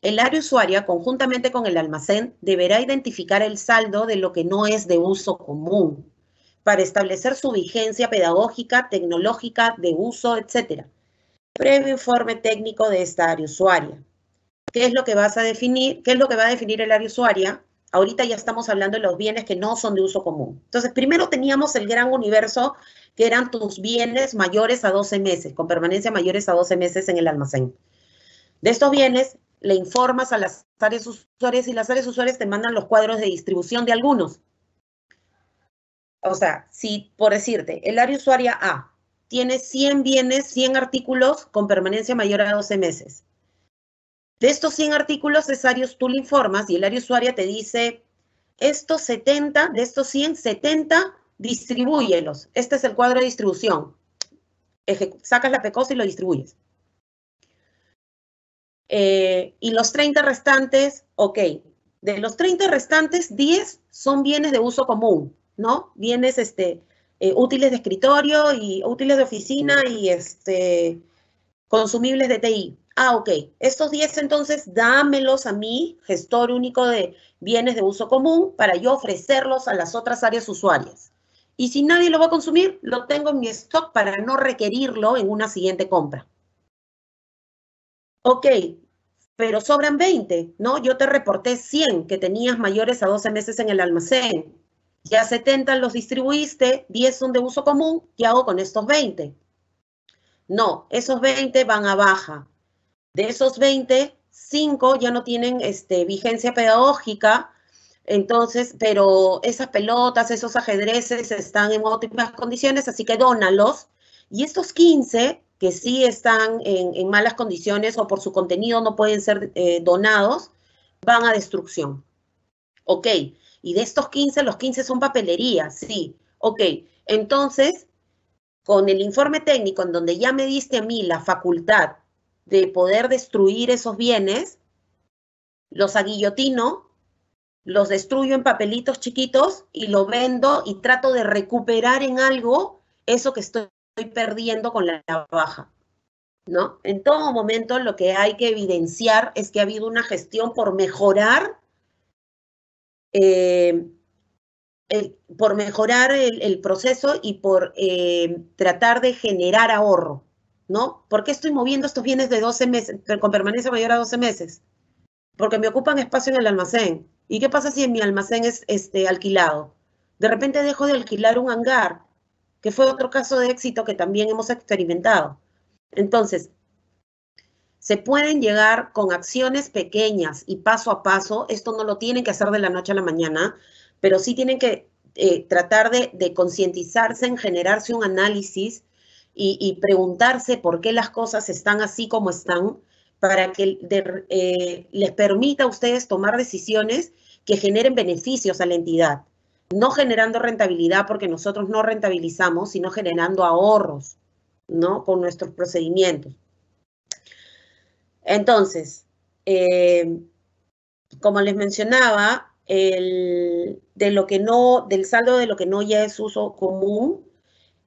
El área usuaria, conjuntamente con el almacén, deberá identificar el saldo de lo que no es de uso común para establecer su vigencia pedagógica, tecnológica, de uso, etc. Previo informe técnico de esta área usuaria. ¿Qué es lo que vas a definir? ¿Qué es lo que va a definir el área usuaria? Ahorita ya estamos hablando de los bienes que no son de uso común. Entonces, primero teníamos el gran universo que eran tus bienes mayores a 12 meses, con permanencia mayores a 12 meses en el almacén. De estos bienes, le informas a las áreas usuarias y las áreas usuarias te mandan los cuadros de distribución de algunos. O sea, si, por decirte, el área usuaria A tiene 100 bienes, 100 artículos con permanencia mayor a 12 meses. De estos 100 artículos necesarios, tú le informas y el área usuaria te dice, estos 70, de estos 100, 70, distribúyelos. Este es el cuadro de distribución. Sacas la PECOS y lo distribuyes. Y los 30 restantes, ok. De los 30 restantes, 10 son bienes de uso común, ¿no? Bienes útiles de escritorio y útiles de oficina y consumibles de TI. Ah, ok. Estos 10 entonces dámelos a mí, gestor único de bienes de uso común, para yo ofrecerlos a las otras áreas usuarias. Y si nadie lo va a consumir, lo tengo en mi stock para no requerirlo en una siguiente compra. Ok, pero sobran 20, ¿no? Yo te reporté 100 que tenías mayores a 12 meses en el almacén. Ya 70 los distribuiste, 10 son de uso común, ¿qué hago con estos 20? No, esos 20 van a baja. De esos 20, 5 ya no tienen vigencia pedagógica, entonces, pero esas pelotas, esos ajedrezes están en óptimas condiciones, así que dónalos. Y estos 15 que sí están en malas condiciones o por su contenido no pueden ser donados, van a destrucción. Ok, y de estos 15, los 15 son papelería, sí. Ok, entonces, con el informe técnico en donde ya me diste a mí la facultad de poder destruir esos bienes, los aguillotino, los destruyo en papelitos chiquitos y lo vendo y trato de recuperar en algo eso que estoy perdiendo con la baja, ¿no? En todo momento lo que hay que evidenciar es que ha habido una gestión por mejorar el proceso y por tratar de generar ahorro, ¿no? ¿Por qué estoy moviendo estos bienes de 12 meses, con permanencia mayor a 12 meses? Porque me ocupan espacio en el almacén. ¿Y qué pasa si en mi almacén es alquilado? De repente dejo de alquilar un hangar, que fue otro caso de éxito que también hemos experimentado. Entonces, se pueden llegar con acciones pequeñas y paso a paso. Esto no lo tienen que hacer de la noche a la mañana, pero sí tienen que tratar de concientizarse en generarse un análisis y preguntarse por qué las cosas están así como están, para que les permita a ustedes tomar decisiones que generen beneficios a la entidad, no generando rentabilidad porque nosotros no rentabilizamos, sino generando ahorros, ¿no? Con nuestros procedimientos. Entonces, como les mencionaba, del saldo de lo que no ya es uso común,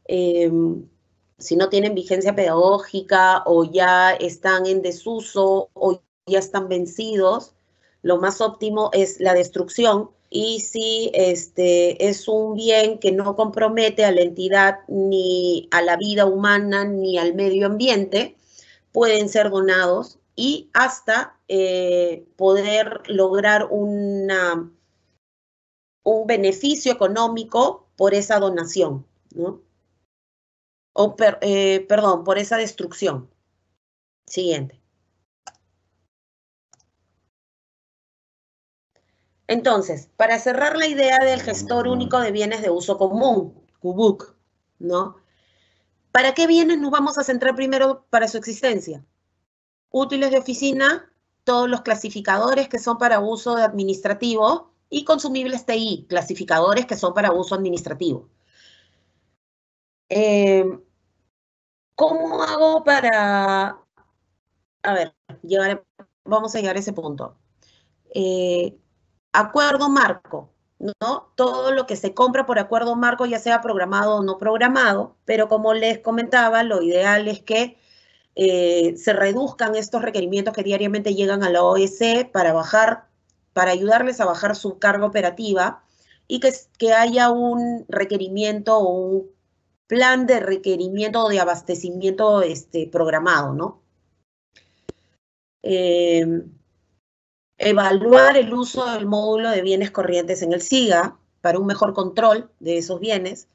si no tienen vigencia pedagógica o ya están en desuso o ya están vencidos, lo más óptimo es la destrucción, y si es un bien que no compromete a la entidad ni a la vida humana ni al medio ambiente, pueden ser donados y hasta poder lograr un beneficio económico por esa donación, ¿no? Perdón, por esa destrucción. Siguiente. Entonces, para cerrar la idea del gestor único de bienes de uso común, CUBUC, ¿no? ¿Para qué bienes nos vamos a centrar primero para su existencia? Útiles de oficina, todos los clasificadores que son para uso administrativo y consumibles TI, clasificadores que son para uso administrativo. ¿Cómo hago para...? A ver, vamos a llegar a ese punto. Acuerdo marco, ¿no? Todo lo que se compra por acuerdo marco, ya sea programado o no programado, pero como les comentaba, lo ideal es que se reduzcan estos requerimientos que diariamente llegan a la OEC para ayudarles a bajar su carga operativa y que haya un requerimiento o un plan de requerimiento o de abastecimiento programado, ¿no? Evaluar el uso del módulo de bienes corrientes en el SIGA para un mejor control de esos bienes.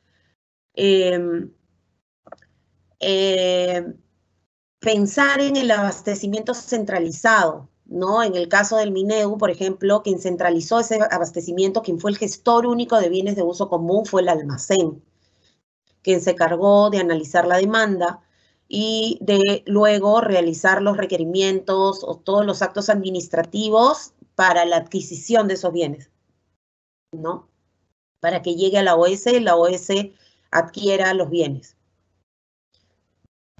Pensar en el abastecimiento centralizado, ¿no? En el caso del MINEU, por ejemplo, quien centralizó ese abastecimiento, quien fue el gestor único de bienes de uso común, fue el almacén, quien se cargó de analizar la demanda y de luego realizar los requerimientos o todos los actos administrativos para la adquisición de esos bienes, ¿no? Para que llegue a la OS y la OS adquiera los bienes.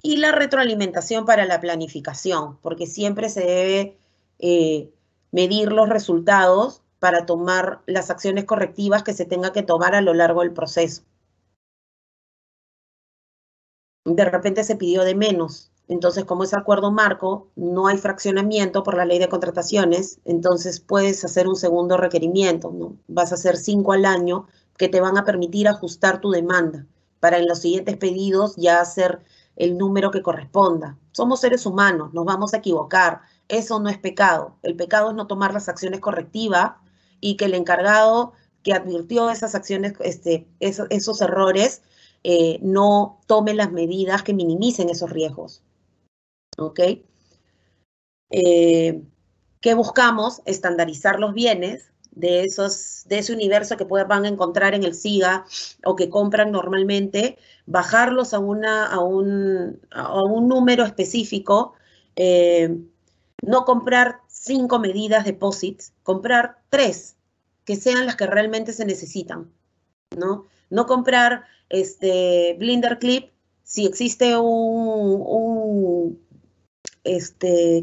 Y la retroalimentación para la planificación, porque siempre se debe medir los resultados para tomar las acciones correctivas que se tenga que tomar a lo largo del proceso. De repente se pidió de menos, entonces como es acuerdo marco, no hay fraccionamiento por la ley de contrataciones, entonces puedes hacer un segundo requerimiento, ¿no? Vas a hacer 5 al año que te van a permitir ajustar tu demanda para en los siguientes pedidos ya hacer el número que corresponda. Somos seres humanos, nos vamos a equivocar, eso no es pecado. El pecado es no tomar las acciones correctivas y que el encargado que advirtió esas acciones, esos errores, no tome las medidas que minimicen esos riesgos. ¿Ok? ¿Qué buscamos? Estandarizar los bienes de ese universo que van a encontrar en el SIGA o que compran normalmente, bajarlos a un número específico, no comprar 5 medidas de POSITs, comprar 3, que sean las que realmente se necesitan, ¿no? No comprar Blinder Clip si existe un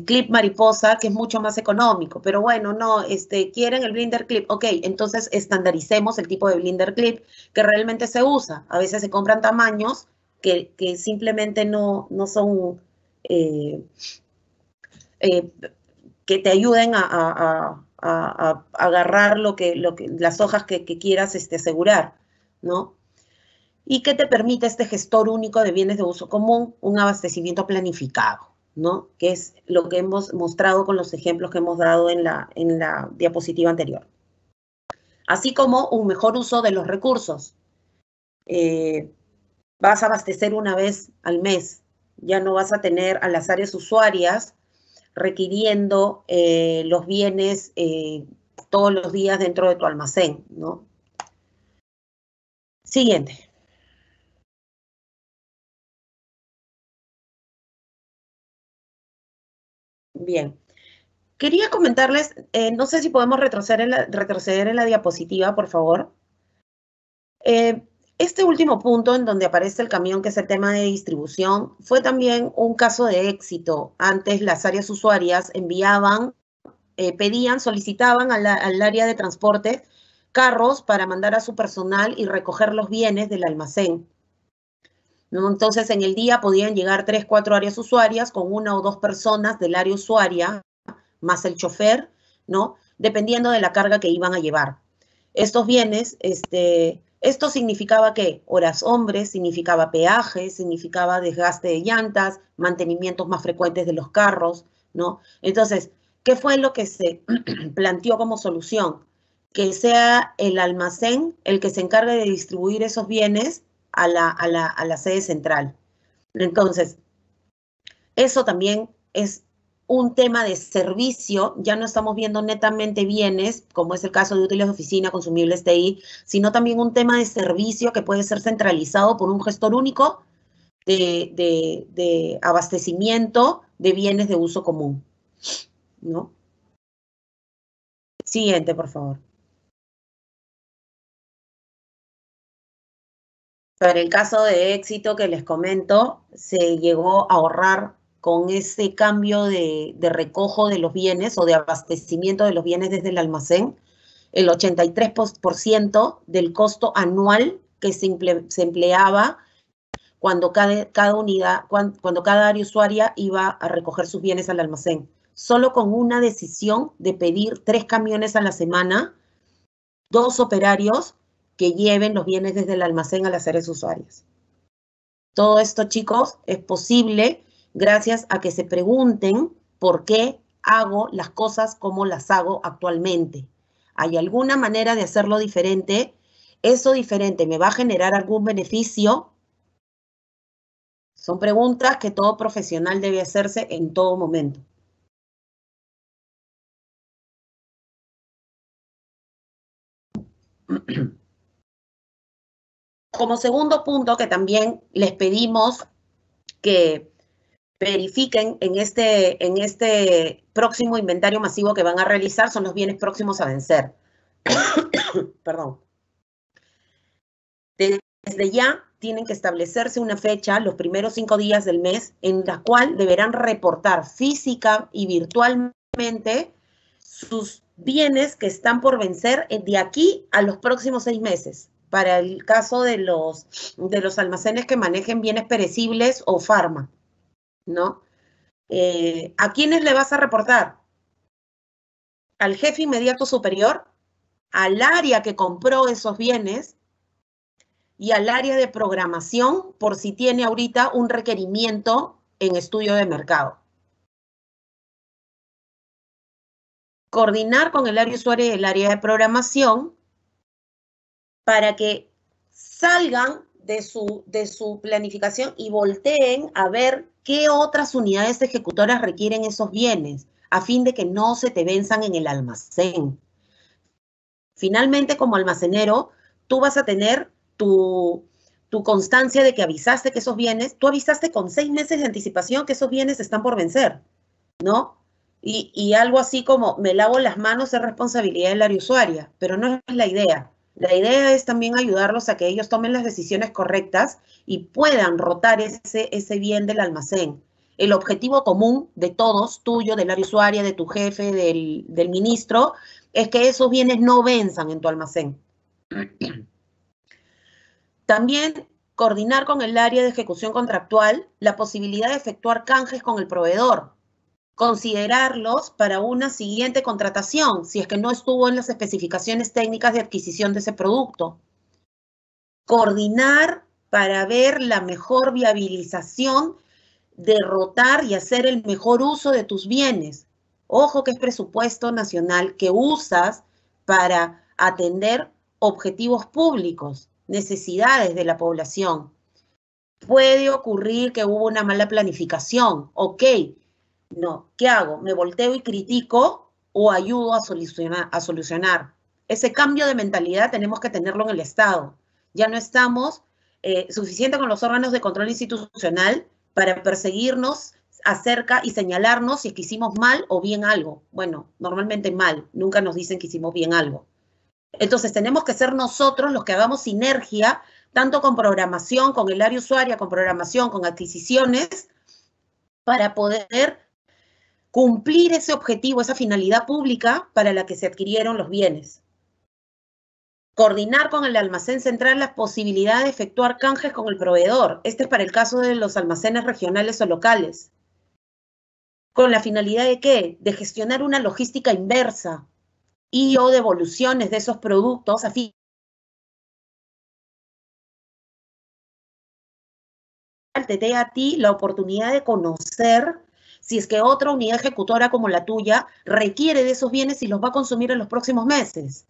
clip mariposa que es mucho más económico, pero bueno, no, quieren el Blinder Clip, ok, entonces estandaricemos el tipo de Blinder Clip que realmente se usa. A veces se compran tamaños que simplemente no son, que te ayuden a agarrar las hojas que quieras asegurar, ¿no? Y que te permite este gestor único de bienes de uso común, un abastecimiento planificado, ¿no? Que es lo que hemos mostrado con los ejemplos que hemos dado en la diapositiva anterior. Así como un mejor uso de los recursos. Vas a abastecer una vez al mes, ya no vas a tener a las áreas usuarias requiriendo los bienes todos los días dentro de tu almacén, ¿no? Siguiente. Bien. Quería comentarles, no sé si podemos retroceder en la diapositiva, por favor. Este último punto en donde aparece el camión, que es el tema de distribución, fue también un caso de éxito. Antes las áreas usuarias enviaban, solicitaban al área de transporte carros para mandar a su personal y recoger los bienes del almacén, ¿no? Entonces, en el día podían llegar 3, 4 áreas usuarias con 1 o 2 personas del área usuaria, más el chofer, ¿no? Dependiendo de la carga que iban a llevar. estos bienes, esto significaba ¿qué? Horas hombres, significaba peajes, significaba desgaste de llantas, mantenimientos más frecuentes de los carros, ¿no? Entonces, ¿qué fue lo que se planteó como solución? Que sea el almacén el que se encargue de distribuir esos bienes a la sede central. Entonces, eso también es un tema de servicio, ya no estamos viendo netamente bienes, como es el caso de útiles de oficina, consumibles TI, sino también un tema de servicio que puede ser centralizado por un gestor único de abastecimiento de bienes de uso común, ¿no? Siguiente, por favor. Para el caso de éxito que les comento, se llegó a ahorrar con ese cambio de recojo de los bienes o de abastecimiento de los bienes desde el almacén, el 83% del costo anual que se empleaba cuando cuando cada área usuaria iba a recoger sus bienes al almacén. Solo con una decisión de pedir 3 camiones a la semana, 2 operarios que lleven los bienes desde el almacén a las áreas usuarias. Todo esto, chicos, es posible gracias a que se pregunten por qué hago las cosas como las hago actualmente. ¿Hay alguna manera de hacerlo diferente? ¿Eso diferente me va a generar algún beneficio? Son preguntas que todo profesional debe hacerse en todo momento. Como segundo punto que también les pedimos que verifiquen en este próximo inventario masivo que van a realizar son los bienes próximos a vencer. Perdón. Desde ya tienen que establecerse una fecha, los primeros 5 días del mes, en la cual deberán reportar física y virtualmente sus bienes que están por vencer de aquí a los próximos 6 meses. Para el caso de los almacenes que manejen bienes perecibles o farma, ¿no? ¿A quiénes le vas a reportar? Al jefe inmediato superior, al área que compró esos bienes y al área de programación por si tiene ahorita un requerimiento en estudio de mercado. Coordinar con el área usuaria y el área de programación para que salgan de su planificación y volteen a ver qué otras unidades ejecutoras requieren esos bienes, a fin de que no se te venzan en el almacén. Finalmente, como almacenero, tú vas a tener tu constancia de que avisaste que esos bienes, tú avisaste con 6 meses de anticipación que esos bienes están por vencer, ¿no? Y algo así como me lavo las manos es responsabilidad del área usuaria, pero no es la idea. La idea es también ayudarlos a que ellos tomen las decisiones correctas y puedan rotar ese bien del almacén. El objetivo común de todos, tuyo, del área usuaria, de tu jefe, del ministro, es que esos bienes no venzan en tu almacén. También coordinar con el área de ejecución contractual la posibilidad de efectuar canjes con el proveedor. Considerarlos para una siguiente contratación, si es que no estuvo en las especificaciones técnicas de adquisición de ese producto. Coordinar para ver la mejor viabilización de rotar y hacer el mejor uso de tus bienes. Ojo que es presupuesto nacional que usas para atender objetivos públicos, necesidades de la población. Puede ocurrir que hubo una mala planificación, ok. No, ¿qué hago? ¿Me volteo y critico o ayudo a solucionar? Ese cambio de mentalidad tenemos que tenerlo en el Estado. Ya no estamos suficiente con los órganos de control institucional para perseguirnos acerca y señalarnos si es que hicimos mal o bien algo. Bueno, normalmente mal, nunca nos dicen que hicimos bien algo. Entonces tenemos que ser nosotros los que hagamos sinergia, tanto con programación, con el área usuaria, con programación, con adquisiciones, para poder cumplir ese objetivo, esa finalidad pública para la que se adquirieron los bienes. Coordinar con el almacén central la posibilidad de efectuar canjes con el proveedor. Este es para el caso de los almacenes regionales o locales. ¿Con la finalidad de qué? De gestionar una logística inversa. y o devoluciones de esos productos a fin te dé a ti la oportunidad de conocer si es que otra unidad ejecutora como la tuya requiere de esos bienes y los va a consumir en los próximos meses.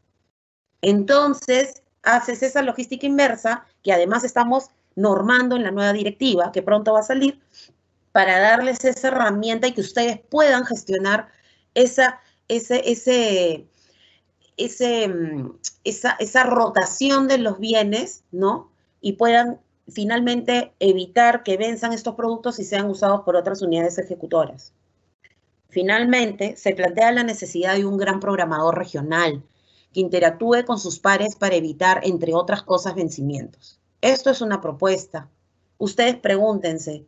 Entonces, haces esa logística inversa, que además estamos normando en la nueva directiva, que pronto va a salir, para darles esa herramienta y que ustedes puedan gestionar esa rotación de los bienes, ¿no? Y puedan finalmente evitar que venzan estos productos y sean usados por otras unidades ejecutoras. Finalmente, se plantea la necesidad de un gran programador regional que interactúe con sus pares para evitar, entre otras cosas, vencimientos. Esto es una propuesta. Ustedes pregúntense,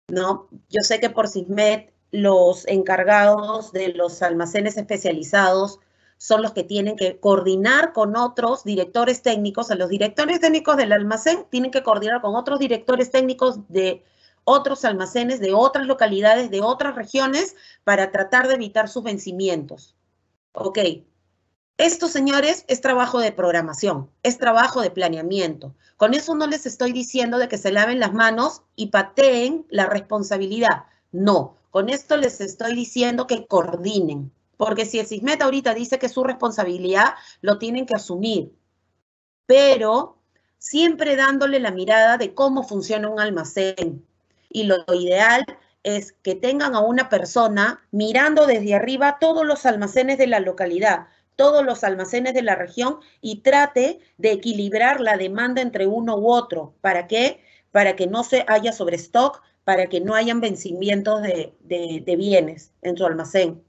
¿no? Yo sé que por SISMED los encargados de los almacenes especializados son los que tienen que coordinar con otros directores técnicos. A los directores técnicos del almacén tienen que coordinar con otros directores técnicos de otros almacenes, de otras localidades, de otras regiones, para tratar de evitar sus vencimientos. Ok. Esto, señores, es trabajo de programación, es trabajo de planeamiento. Con eso no les estoy diciendo de que se laven las manos y pateen la responsabilidad. No, con esto les estoy diciendo que coordinen. Porque si el SISMED ahorita dice que es su responsabilidad, lo tienen que asumir. Pero siempre dándole la mirada de cómo funciona un almacén. Y lo ideal es que tengan a una persona mirando desde arriba todos los almacenes de la localidad, todos los almacenes de la región y trate de equilibrar la demanda entre uno u otro. ¿Para qué? Para que no se haya sobrestock, para que no hayan vencimientos de bienes en su almacén.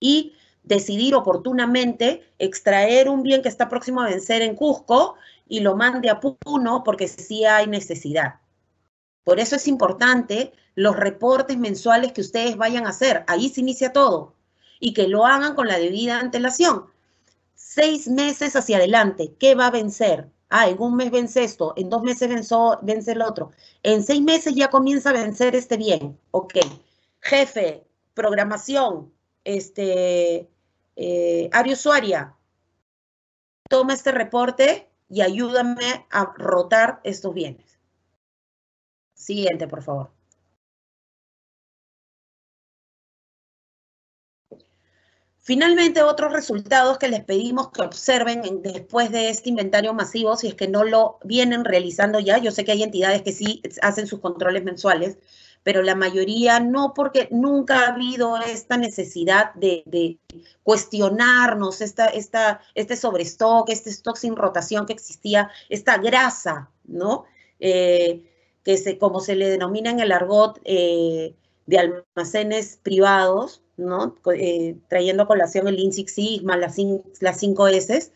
Y decidir oportunamente extraer un bien que está próximo a vencer en Cusco y lo mande a Puno porque sí hay necesidad. Por eso es importante los reportes mensuales que ustedes vayan a hacer. Ahí se inicia todo. Y que lo hagan con la debida antelación. 6 meses hacia adelante, ¿qué va a vencer? En un mes vence esto, en 2 meses vence el otro. En 6 meses ya comienza a vencer este bien. Ok. Jefe, programación, área usuaria, toma este reporte y ayúdame a rotar estos bienes. Siguiente, por favor. Finalmente, otros resultados que les pedimos que observen después de este inventario masivo, si es que no lo vienen realizando ya. Yo sé que hay entidades que sí hacen sus controles mensuales, pero la mayoría no, porque nunca ha habido esta necesidad de cuestionarnos este sobrestock, este stock sin rotación que existía, esta grasa, ¿no? Como se le denomina en el argot de almacenes privados, ¿no? Trayendo a colación el Lean Six Sigma, las 5 S,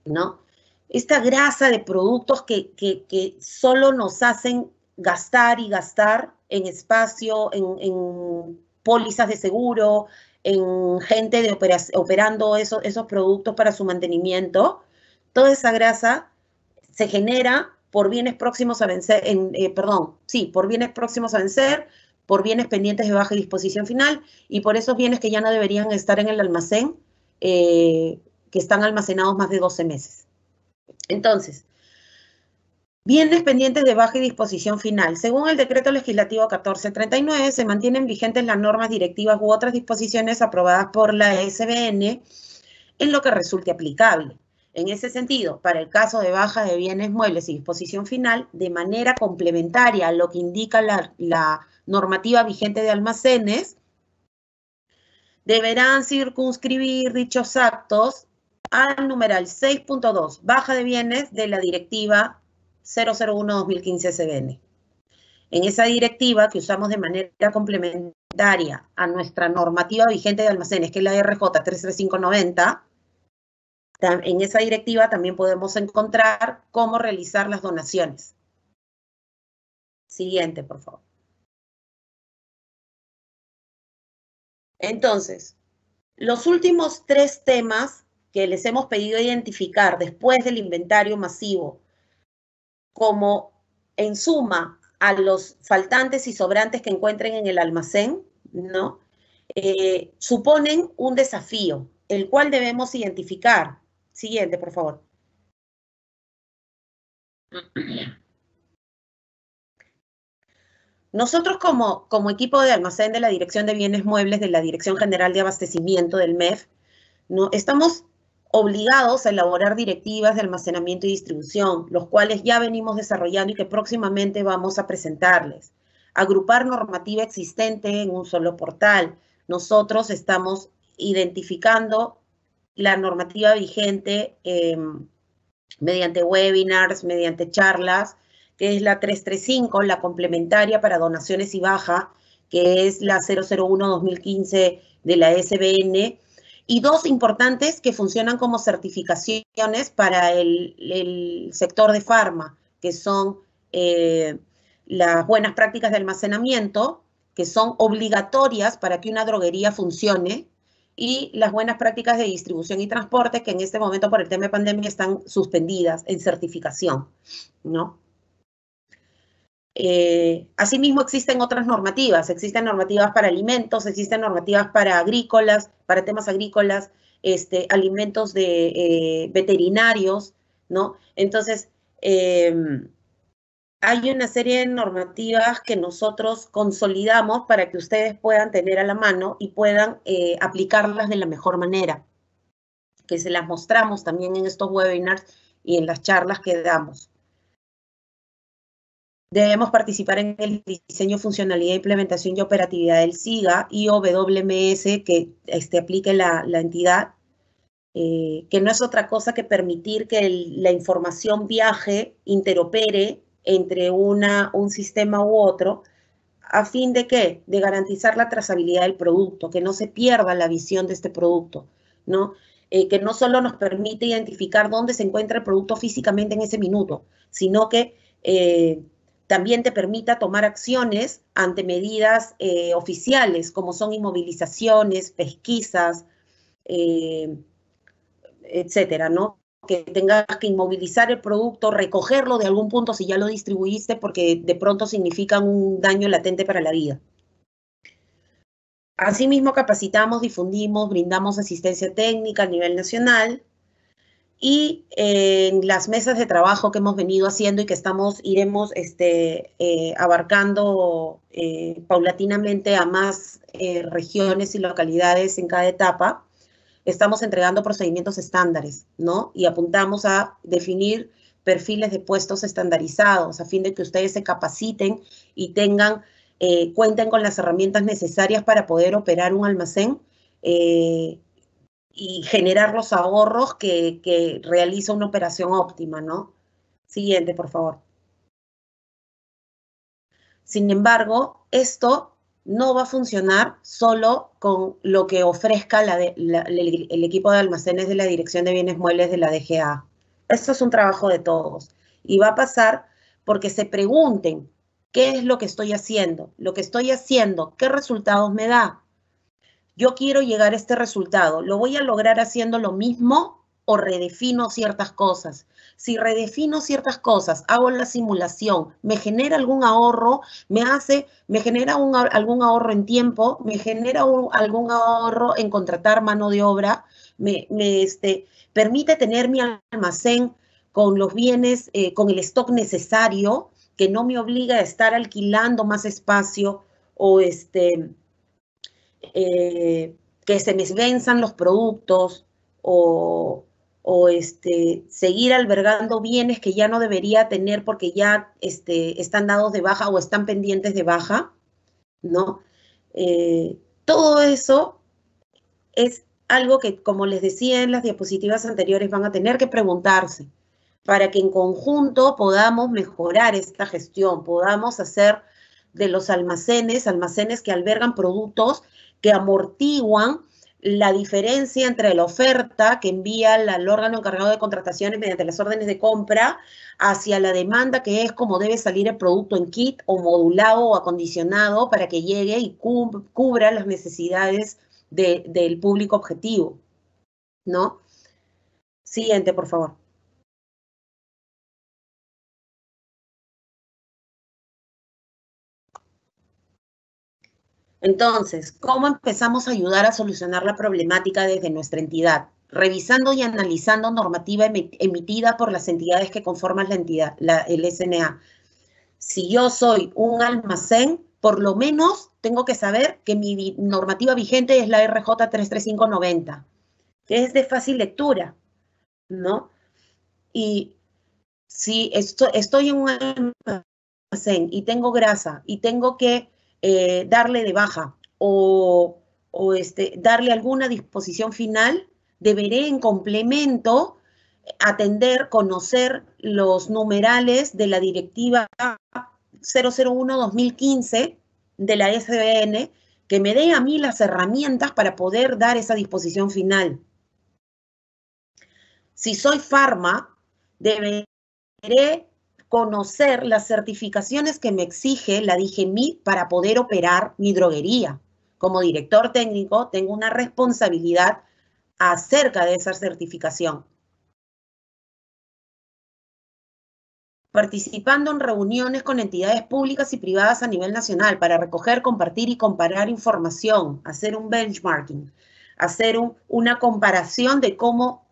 ¿no? Esta grasa de productos que solo nos hacen gastar y gastar en espacio, en pólizas de seguro, en gente operando esos productos para su mantenimiento. Toda esa grasa se genera por bienes próximos a vencer, por bienes próximos a vencer, por bienes pendientes de baja disposición final y por esos bienes que ya no deberían estar en el almacén, que están almacenados más de 12 meses. Entonces, bienes pendientes de baja disposición final. Según el decreto legislativo 1439, se mantienen vigentes las normas directivas u otras disposiciones aprobadas por la SBN en lo que resulte aplicable. En ese sentido, para el caso de baja de bienes muebles y disposición final, de manera complementaria a lo que indica la normativa vigente de almacenes, deberán circunscribir dichos actos al numeral 6.2, baja de bienes de la directiva 001-2015 SBN. En esa directiva que usamos de manera complementaria a nuestra normativa vigente de almacenes, que es la RJ 33590, en esa directiva también podemos encontrar cómo realizar las donaciones. Siguiente, por favor. Entonces, los últimos 3 temas que les hemos pedido identificar después del inventario masivo, como en suma a los faltantes y sobrantes que encuentren en el almacén, ¿no? Suponen un desafío. el cual debemos identificar. Siguiente, por favor. Nosotros como equipo de almacén de la Dirección de Bienes Muebles, de la Dirección General de Abastecimiento del MEF, ¿no? Estamos obligados a elaborar directivas de almacenamiento y distribución, los cuales ya venimos desarrollando y que próximamente vamos a presentarles. Agrupar normativa existente en un solo portal. Nosotros estamos identificando la normativa vigente mediante webinars, mediante charlas, que es la 335, la complementaria para donaciones y baja, que es la 001-2015 de la SBN, y dos importantes que funcionan como certificaciones para el sector de farma, que son las buenas prácticas de almacenamiento, que son obligatorias para que una droguería funcione, y las buenas prácticas de distribución y transporte, que en este momento por el tema de pandemia están suspendidas en certificación, ¿no? Asimismo, existen otras normativas. Existen normativas para alimentos, existen normativas para agrícolas, para temas agrícolas, alimentos de veterinarios, ¿no? Entonces, hay una serie de normativas que nosotros consolidamos para que ustedes puedan tener a la mano y puedan aplicarlas de la mejor manera, que se las mostramos también en estos webinars y en las charlas que damos. Debemos participar en el diseño, funcionalidad, implementación y operatividad del SIGA y o WMS que aplique la entidad, que no es otra cosa que permitir que la información viaje, interopere entre un sistema u otro, a fin de ¿qué? De garantizar la trazabilidad del producto, que no se pierda la visión de este producto, ¿no? Que no solo nos permite identificar dónde se encuentra el producto físicamente en ese minuto, sino que también te permita tomar acciones ante medidas oficiales, como son inmovilizaciones, pesquisas, etcétera, ¿no? Que tengas que inmovilizar el producto, recogerlo de algún punto si ya lo distribuiste, porque de pronto significan un daño latente para la vida. Asimismo, capacitamos, difundimos, brindamos asistencia técnica a nivel nacional, y en las mesas de trabajo que hemos venido haciendo y que iremos abarcando paulatinamente a más regiones y localidades en cada etapa, estamos entregando procedimientos estándares, ¿no? Y apuntamos a definir perfiles de puestos estandarizados a fin de que ustedes se capaciten y cuenten con las herramientas necesarias para poder operar un almacén y generar los ahorros que realiza una operación óptima, ¿no? Siguiente, por favor. Sin embargo, esto no va a funcionar solo con lo que ofrezca el equipo de almacenes de la Dirección de Bienes Muebles de la DGA. Esto es un trabajo de todos. Y va a pasar porque se pregunten, ¿qué es lo que estoy haciendo? Lo que estoy haciendo, ¿qué resultados me da? Yo quiero llegar a este resultado. ¿Lo voy a lograr haciendo lo mismo o redefino ciertas cosas? Si redefino ciertas cosas, hago la simulación, me genera algún ahorro, me genera algún ahorro en tiempo, me genera algún ahorro en contratar mano de obra, me permite tener mi almacén con los bienes, con el stock necesario, que no me obliga a estar alquilando más espacio o que se me venzan los productos o seguir albergando bienes que ya no debería tener porque ya están dados de baja o están pendientes de baja, ¿no? Todo eso es algo que, como les decía en las diapositivas anteriores, van a tener que preguntarse para que en conjunto podamos mejorar esta gestión, podamos hacer de los almacenes que albergan productos que amortiguan la diferencia entre la oferta que envía el órgano encargado de contrataciones mediante las órdenes de compra hacia la demanda, que es como debe salir el producto en kit o modulado o acondicionado para que llegue y cubra las necesidades del público objetivo, ¿no? Siguiente, por favor. Entonces, ¿cómo empezamos a ayudar a solucionar la problemática desde nuestra entidad? Revisando y analizando normativa emitida por las entidades que conforman la entidad, el SNA. Si yo soy un almacén, por lo menos tengo que saber que mi normativa vigente es la RJ 33590, que es de fácil lectura, ¿no? Y si estoy en un almacén y tengo grasa y tengo que darle de baja o darle alguna disposición final, deberé en complemento atender, conocer los numerales de la directiva 001-2015 de la SBN, que me dé a mí las herramientas para poder dar esa disposición final. Si soy farma, deberé conocer las certificaciones que me exige la DIGEMI para poder operar mi droguería. Como director técnico, tengo una responsabilidad acerca de esa certificación. Participando en reuniones con entidades públicas y privadas a nivel nacional para recoger, compartir y comparar información, hacer un benchmarking, hacer una comparación de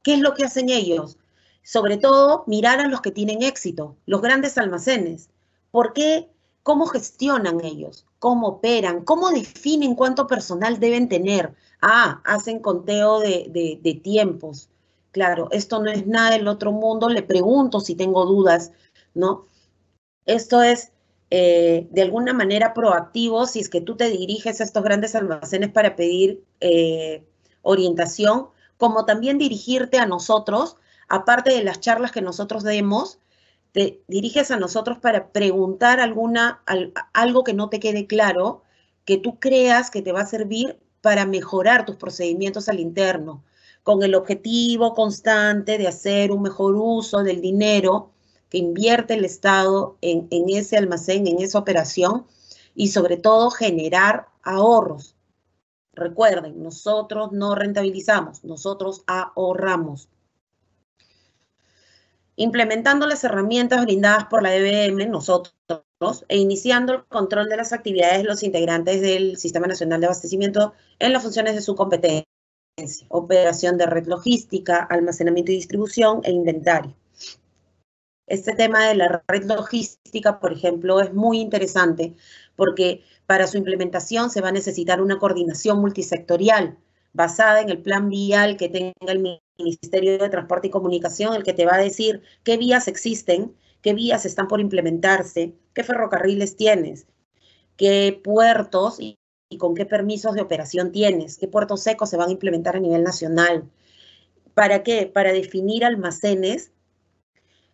qué es lo que hacen ellos. Sobre todo, mirar a los que tienen éxito, los grandes almacenes. ¿Por qué? ¿Cómo gestionan ellos? ¿Cómo operan? ¿Cómo definen cuánto personal deben tener? Hacen conteo de tiempos. Claro, esto no es nada del otro mundo. Le pregunto si tengo dudas, ¿no? Esto es de alguna manera proactivo si es que tú te diriges a estos grandes almacenes para pedir orientación, como también dirigirte a nosotros, aparte de las charlas que nosotros demos, te diriges a nosotros para preguntar algo que no te quede claro, que tú creas que te va a servir para mejorar tus procedimientos al interno, con el objetivo constante de hacer un mejor uso del dinero que invierte el Estado en ese almacén, en esa operación, y sobre todo generar ahorros. Recuerden, nosotros no rentabilizamos, nosotros ahorramos. Implementando las herramientas brindadas por la DBM, nosotros, e iniciando el control de las actividades de los integrantes del Sistema Nacional de Abastecimiento en las funciones de su competencia, operación de red logística, almacenamiento y distribución e inventario. Este tema de la red logística, por ejemplo, es muy interesante porque para su implementación se va a necesitar una coordinación multisectorial basada en el plan vial que tenga el Ministerio de Transporte y Comunicación, el que te va a decir qué vías existen, qué vías están por implementarse, qué ferrocarriles tienes, qué puertos y con qué permisos de operación tienes, qué puertos secos se van a implementar a nivel nacional. ¿Para qué? Para definir almacenes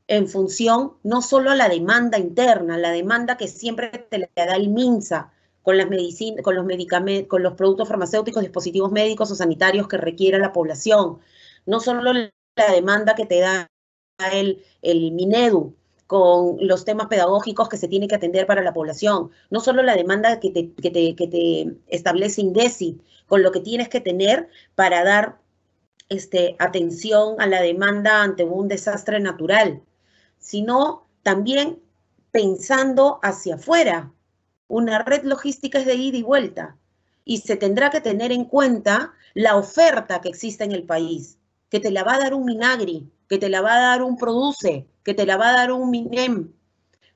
en función no solo a la demanda interna, la demanda que siempre te la da el MINSA con las medicinas, con los medicamentos, con los productos farmacéuticos, dispositivos médicos o sanitarios que requiera la población, no solo la demanda que te da el Minedu con los temas pedagógicos que se tiene que atender para la población, no solo la demanda que te establece INDECI con lo que tienes que tener para dar atención a la demanda ante un desastre natural, sino también pensando hacia afuera. Una red logística es de ida y vuelta y se tendrá que tener en cuenta la oferta que existe en el país, que te la va a dar un Minagri, que te la va a dar un Produce, que te la va a dar un Minem.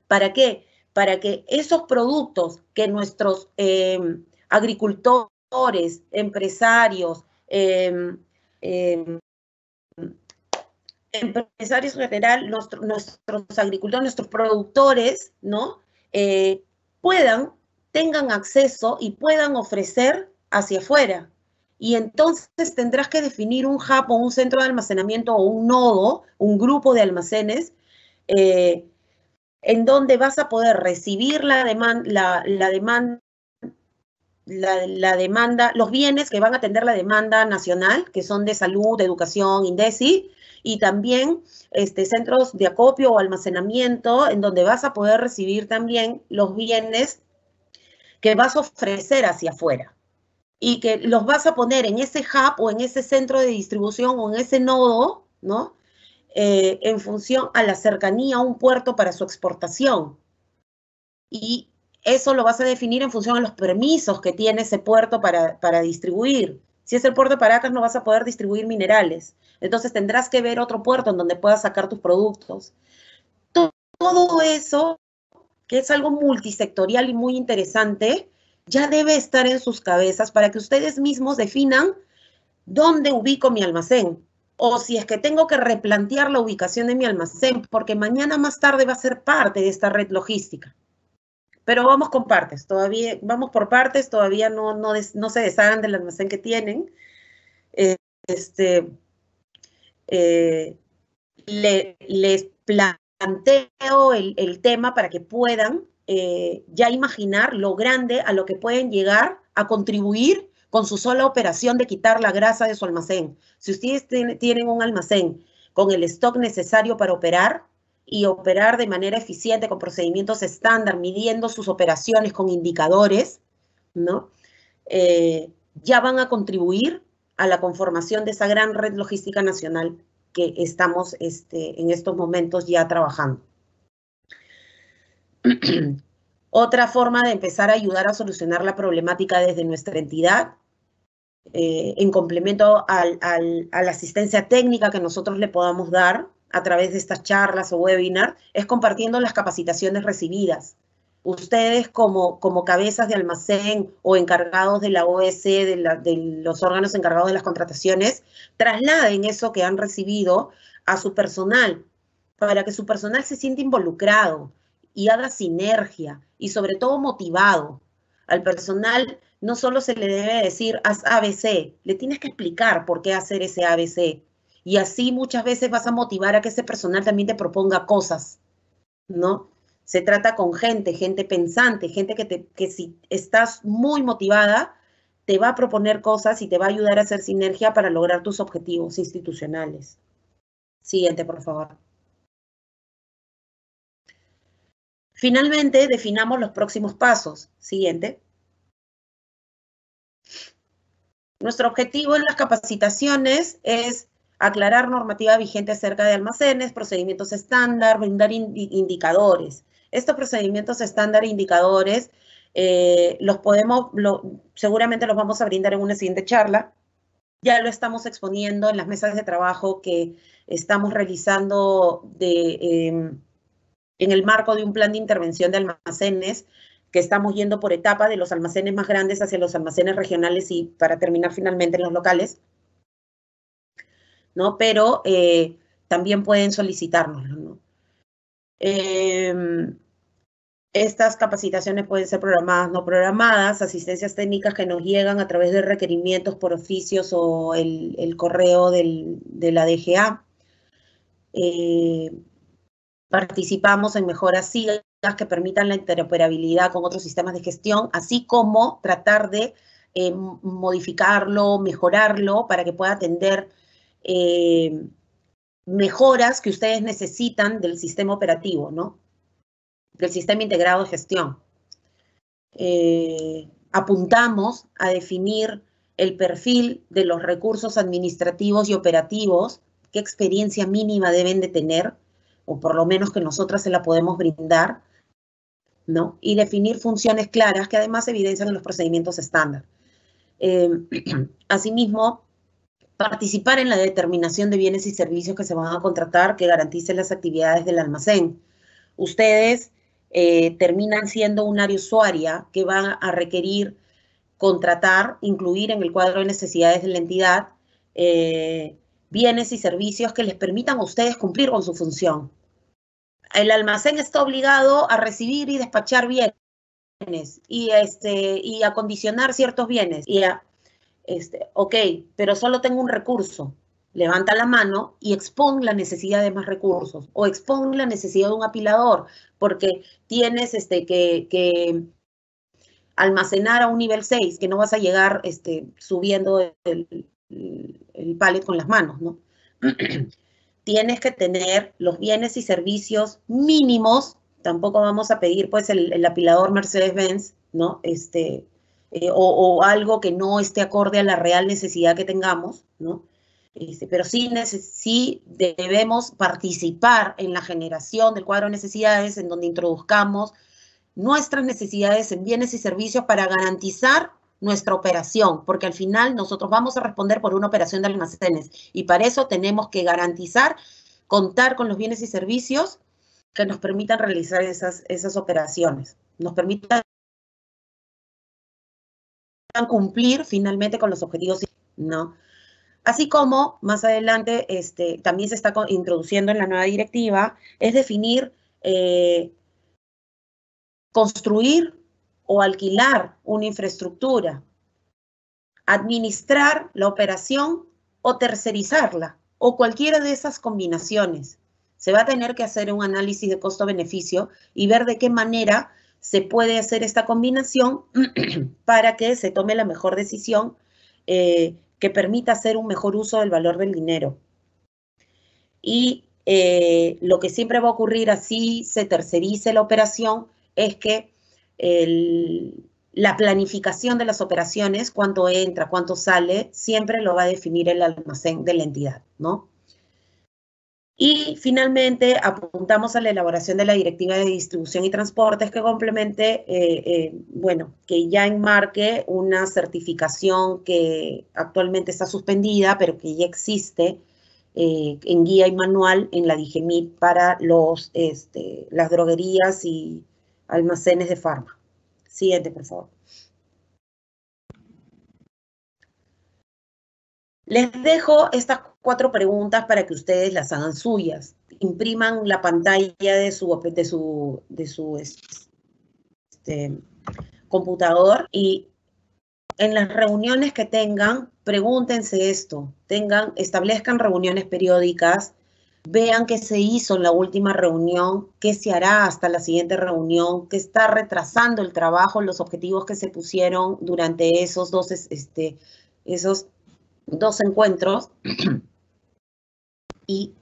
¿Para qué? Para que esos productos que nuestros agricultores, empresarios, empresarios en general, nuestros agricultores, nuestros productores, ¿no? Tengan acceso y puedan ofrecer hacia afuera. Y entonces tendrás que definir un hub o un centro de almacenamiento o un nodo, un grupo de almacenes, en donde vas a poder recibir la demanda, los bienes que van a atender la demanda nacional, que son de salud, de educación, INDECI, y también centros de acopio o almacenamiento, en donde vas a poder recibir también los bienes que vas a ofrecer hacia afuera y que los vas a poner en ese hub o en ese centro de distribución o en ese nodo, ¿no? En función a la cercanía a un puerto para su exportación. Y eso lo vas a definir en función de los permisos que tiene ese puerto para distribuir. Si es el puerto de Paracas, no vas a poder distribuir minerales. Entonces tendrás que ver otro puerto en donde puedas sacar tus productos. Todo eso, que es algo multisectorial y muy interesante, ya debe estar en sus cabezas para que ustedes mismos definan dónde ubico mi almacén. O si es que tengo que replantear la ubicación de mi almacén, porque mañana más tarde va a ser parte de esta red logística. Pero vamos con partes, todavía, vamos por partes, todavía no se deshagan del almacén que tienen. Les planteo el tema para que puedan ya imaginar lo grande a lo que pueden llegar a contribuir con su sola operación de quitar la grasa de su almacén. Si ustedes tienen un almacén con el stock necesario para operar y operar de manera eficiente con procedimientos estándar, midiendo sus operaciones con indicadores, ¿no? Ya van a contribuir a la conformación de esa gran red logística nacional que estamos en estos momentos ya trabajando. Otra forma de empezar a ayudar a solucionar la problemática desde nuestra entidad, en complemento a la asistencia técnica que nosotros le podamos dar a través de estas charlas o webinars, es compartiendo las capacitaciones recibidas. Ustedes como cabezas de almacén o encargados de la OEC, de los órganos encargados de las contrataciones, trasladen eso que han recibido a su personal, para que su personal se sienta involucrado y haga sinergia y sobre todo motivado. Al personal no solo se le debe decir, haz ABC, le tienes que explicar por qué hacer ese ABC. Y así muchas veces vas a motivar a que ese personal también te proponga cosas, ¿no? Se trata con gente pensante, gente que si estás muy motivada, te va a proponer cosas y te va a ayudar a hacer sinergia para lograr tus objetivos institucionales. Siguiente, por favor. Finalmente, definamos los próximos pasos. Siguiente. Nuestro objetivo en las capacitaciones es aclarar normativa vigente acerca de almacenes, procedimientos estándar, brindar indicadores. Estos procedimientos estándar e indicadores seguramente los vamos a brindar en una siguiente charla. Ya lo estamos exponiendo en las mesas de trabajo que estamos realizando en el marco de un plan de intervención de almacenes, que estamos yendo por etapa de los almacenes más grandes hacia los almacenes regionales y para terminar finalmente en los locales, ¿no? Pero también pueden solicitárnoslo, ¿no? Estas capacitaciones pueden ser programadas, no programadas, asistencias técnicas que nos llegan a través de requerimientos por oficios o el correo de la DGA. Participamos en mejoras SIGA que permitan la interoperabilidad con otros sistemas de gestión, así como tratar de modificarlo, mejorarlo para que pueda atender mejoras que ustedes necesitan del sistema operativo, ¿no? Del sistema integrado de gestión. Apuntamos a definir el perfil de los recursos administrativos y operativos, qué experiencia mínima deben de tener, o por lo menos que nosotras se la podemos brindar, ¿no? Y definir funciones claras que además evidencian los procedimientos estándar. Asimismo, participar en la determinación de bienes y servicios que se van a contratar que garanticen las actividades del almacén. Ustedes terminan siendo un área usuaria que van a requerir contratar, incluir en el cuadro de necesidades de la entidad bienes y servicios que les permitan a ustedes cumplir con su función. El almacén está obligado a recibir y despachar bienes y acondicionar ciertos bienes. Ok, pero solo tengo un recurso. Levanta la mano y expon la necesidad de más recursos o expon la necesidad de un apilador porque tienes que almacenar a un nivel 6, que no vas a llegar subiendo el pallet con las manos, ¿no? Tienes que tener los bienes y servicios mínimos. Tampoco vamos a pedir pues el apilador Mercedes-Benz, ¿no? O algo que no esté acorde a la real necesidad que tengamos, ¿no? Pero sí debemos participar en la generación del cuadro de necesidades en donde introduzcamos nuestras necesidades en bienes y servicios para garantizar nuestra operación, porque al final nosotros vamos a responder por una operación de almacenes y para eso tenemos que garantizar, contar con los bienes y servicios que nos permitan realizar esas operaciones, nos permitan cumplir finalmente con los objetivos, ¿no? Así como más adelante también se está introduciendo en la nueva directiva, es definir, construir o alquilar una infraestructura, administrar la operación o tercerizarla, o cualquiera de esas combinaciones. Se va a tener que hacer un análisis de costo-beneficio y ver de qué manera se puede hacer esta combinación para que se tome la mejor decisión que permita hacer un mejor uso del valor del dinero. Y lo que siempre va a ocurrir así se tercerice la operación es que la planificación de las operaciones, cuánto entra, cuánto sale, siempre lo va a definir el almacén de la entidad, ¿no? Y finalmente apuntamos a la elaboración de la Directiva de Distribución y Transportes que complemente, bueno, que ya enmarque una certificación que actualmente está suspendida, pero que ya existe en guía y manual en la DIGEMIT para las droguerías y almacenes de farma. Siguiente, por favor. Les dejo estas 4 preguntas para que ustedes las hagan suyas. Impriman la pantalla de su computador y en las reuniones que tengan, pregúntense esto, establezcan reuniones periódicas, vean qué se hizo en la última reunión, qué se hará hasta la siguiente reunión, qué está retrasando el trabajo, los objetivos que se pusieron durante esos dos encuentros y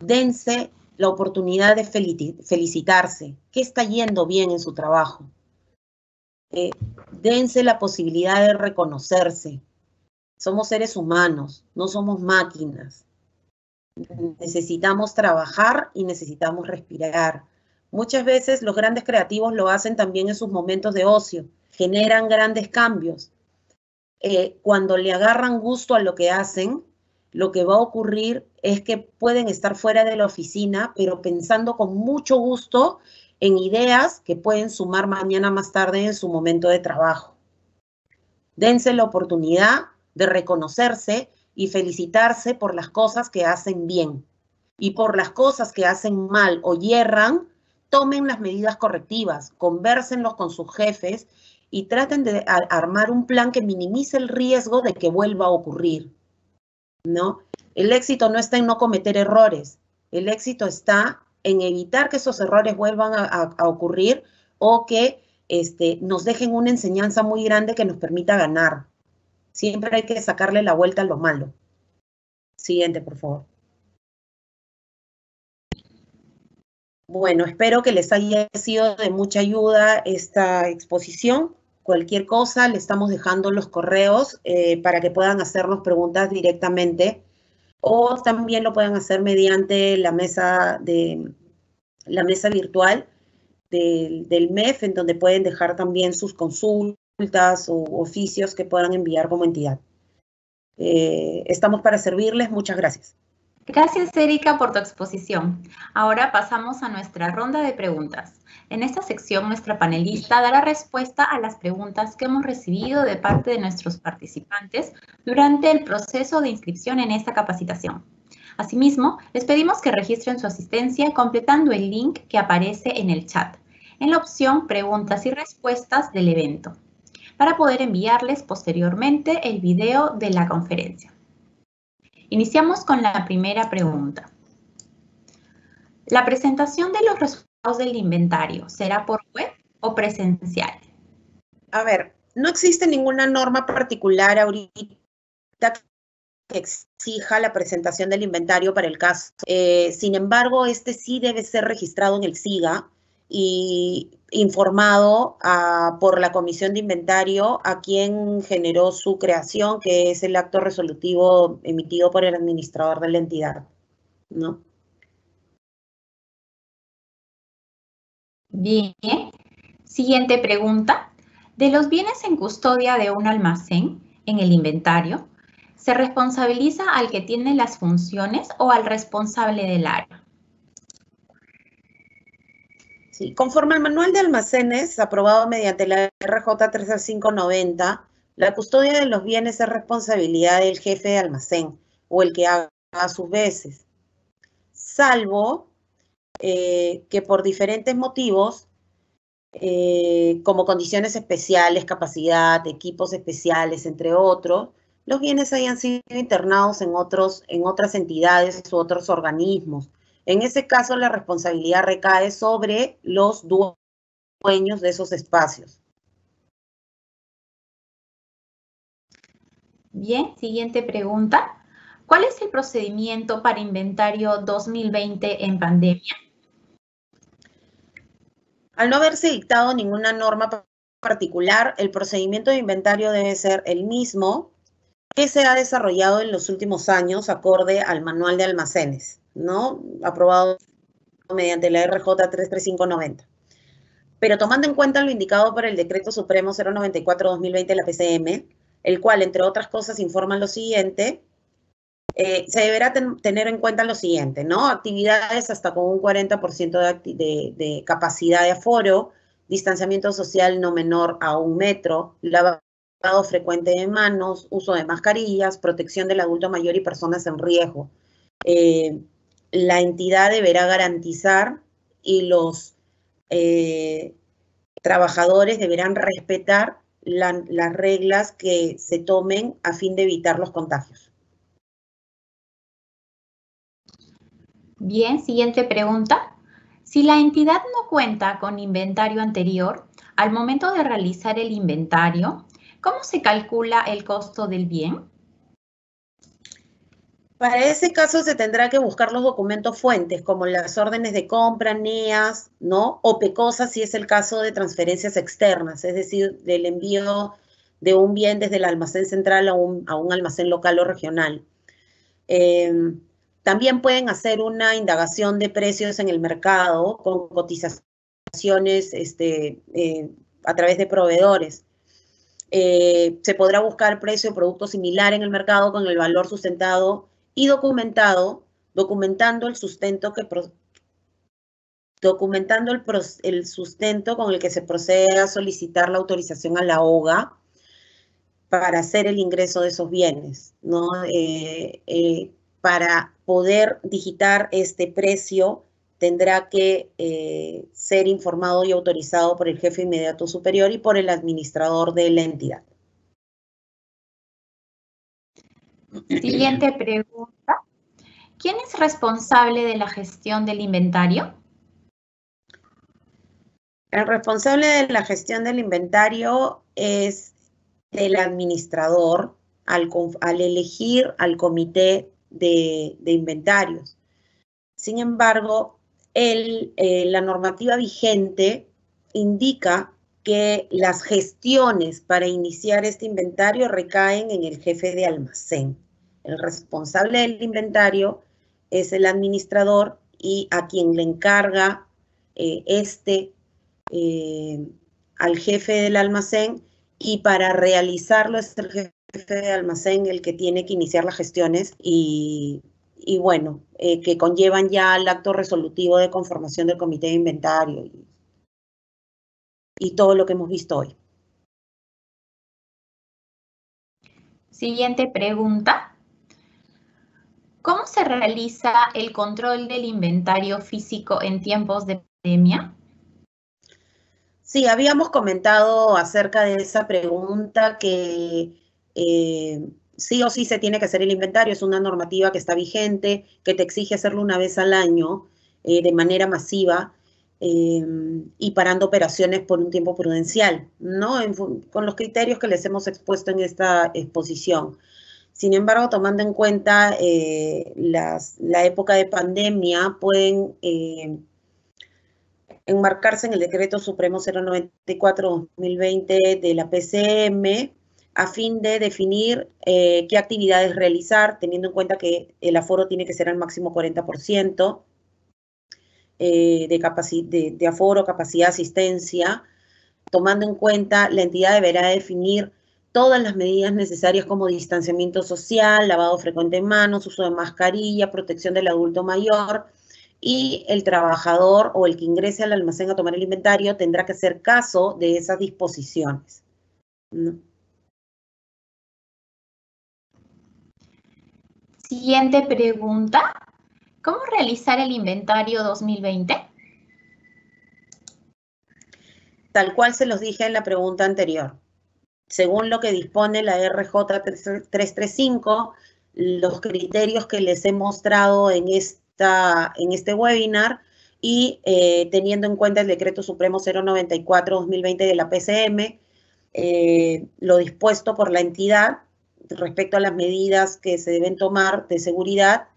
dense la oportunidad de felicitarse. ¿Qué está yendo bien en su trabajo? Dense la posibilidad de reconocerse. Somos seres humanos, no somos máquinas. Necesitamos trabajar y necesitamos respirar. Muchas veces los grandes creativos lo hacen también en sus momentos de ocio. Generan grandes cambios. Cuando le agarran gusto a lo que hacen, lo que va a ocurrir es que pueden estar fuera de la oficina, pero pensando con mucho gusto en ideas que pueden sumar mañana más tarde en su momento de trabajo. Dense la oportunidad de reconocerse y felicitarse por las cosas que hacen bien. Y por las cosas que hacen mal o yerran, tomen las medidas correctivas, convérsenlos con sus jefes y traten de armar un plan que minimice el riesgo de que vuelva a ocurrir, ¿no? El éxito no está en no cometer errores, el éxito está en evitar que esos errores vuelvan a ocurrir o que nos dejen una enseñanza muy grande que nos permita ganar. Siempre hay que sacarle la vuelta a lo malo. Siguiente, por favor. Bueno, espero que les haya sido de mucha ayuda esta exposición. Cualquier cosa, le estamos dejando los correos para que puedan hacernos preguntas directamente o también lo pueden hacer mediante la mesa virtual del MEF, en donde pueden dejar también sus consultas o oficios que puedan enviar como entidad. Estamos para servirles. Muchas gracias. Gracias, Erika, por tu exposición. Ahora pasamos a nuestra ronda de preguntas. En esta sección, nuestra panelista dará respuesta a las preguntas que hemos recibido de parte de nuestros participantes durante el proceso de inscripción en esta capacitación. Asimismo, les pedimos que registren su asistencia completando el link que aparece en el chat, en la opción Preguntas y Respuestas del evento, para poder enviarles posteriormente el video de la conferencia. Iniciamos con la primera pregunta. ¿La presentación de los resultados del inventario será por web o presencial? A ver, no existe ninguna norma particular ahorita que exija la presentación del inventario para el caso. Sin embargo, sí debe ser registrado en el SIGA y informado por la Comisión de Inventario a quien generó su creación, que es el acto resolutivo emitido por el administrador de la entidad, ¿no? Bien. Siguiente pregunta. De los bienes en custodia de un almacén en el inventario, ¿se responsabiliza al que tiene las funciones o al responsable del área? Sí, conforme al manual de almacenes aprobado mediante la RJ 33590, la custodia de los bienes es responsabilidad del jefe de almacén o el que haga a sus veces, salvo que por diferentes motivos, como condiciones especiales, capacidad, equipos especiales, entre otros, los bienes hayan sido internados en otras entidades u otros organismos. En ese caso, la responsabilidad recae sobre los dueños de esos espacios. Bien, siguiente pregunta. ¿Cuál es el procedimiento para inventario 2020 en pandemia? Al no haberse dictado ninguna norma particular, el procedimiento de inventario debe ser el mismo que se ha desarrollado en los últimos años acorde al manual de almacenes, ¿no? Aprobado mediante la RJ 33590. Pero tomando en cuenta lo indicado por el Decreto Supremo 094-2020 de la PCM, el cual, entre otras cosas, informa lo siguiente, se deberá tener en cuenta lo siguiente, ¿no? Actividades hasta con un 40% de capacidad de aforo, distanciamiento social no menor a 1 metro, lavado frecuente de manos, uso de mascarillas, protección del adulto mayor y personas en riesgo. La entidad deberá garantizar y los trabajadores deberán respetar las reglas que se tomen a fin de evitar los contagios. Bien, siguiente pregunta. Si la entidad no cuenta con inventario anterior, al momento de realizar el inventario, ¿cómo se calcula el costo del bien? Para ese caso se tendrá que buscar los documentos fuentes, como las órdenes de compra, NEAs, ¿no? O PECOSA, si es el caso de transferencias externas, es decir, del envío de un bien desde el almacén central a un almacén local o regional. También pueden hacer una indagación de precios en el mercado con cotizaciones a través de proveedores. Se podrá buscar precio de producto similar en el mercado con el valor sustentado y documentando el sustento el sustento con el que se procede a solicitar la autorización a la OGA para hacer el ingreso de esos bienes, ¿no? Para poder digitar este precio tendrá que ser informado y autorizado por el jefe inmediato superior y por el administrador de la entidad. Siguiente pregunta. ¿Quién es responsable de la gestión del inventario? El responsable de la gestión del inventario es el administrador al elegir al comité de inventarios. Sin embargo, la normativa vigente indica que las gestiones para iniciar este inventario recaen en el jefe de almacén. El responsable del inventario es el administrador y a quien le encarga al jefe del almacén, y para realizarlo es el jefe de almacén el que tiene que iniciar las gestiones y bueno, que conllevan ya el acto resolutivo de conformación del comité de inventario y todo lo que hemos visto hoy. Siguiente pregunta. ¿Cómo se realiza el control del inventario físico en tiempos de pandemia? Sí, habíamos comentado acerca de esa pregunta que sí o sí se tiene que hacer el inventario, es una normativa que está vigente, que te exige hacerlo una vez al año de manera masiva y parando operaciones por un tiempo prudencial, ¿no? Con los criterios que les hemos expuesto en esta exposición. Sin embargo, tomando en cuenta la época de pandemia, pueden enmarcarse en el Decreto Supremo 094-2020 de la PCM a fin de definir qué actividades realizar, teniendo en cuenta que el aforo tiene que ser al máximo 40% de aforo, capacidad, asistencia, tomando en cuenta, la entidad deberá definir todas las medidas necesarias como distanciamiento social, lavado frecuente de manos, uso de mascarilla, protección del adulto mayor, y el trabajador o el que ingrese al almacén a tomar el inventario tendrá que hacer caso de esas disposiciones, ¿no? Siguiente pregunta. ¿Cómo realizar el inventario 2020? Tal cual se los dije en la pregunta anterior. Según lo que dispone la RJ 335, los criterios que les he mostrado en este webinar y teniendo en cuenta el Decreto Supremo 094-2020 de la PCM, lo dispuesto por la entidad respecto a las medidas que se deben tomar de seguridad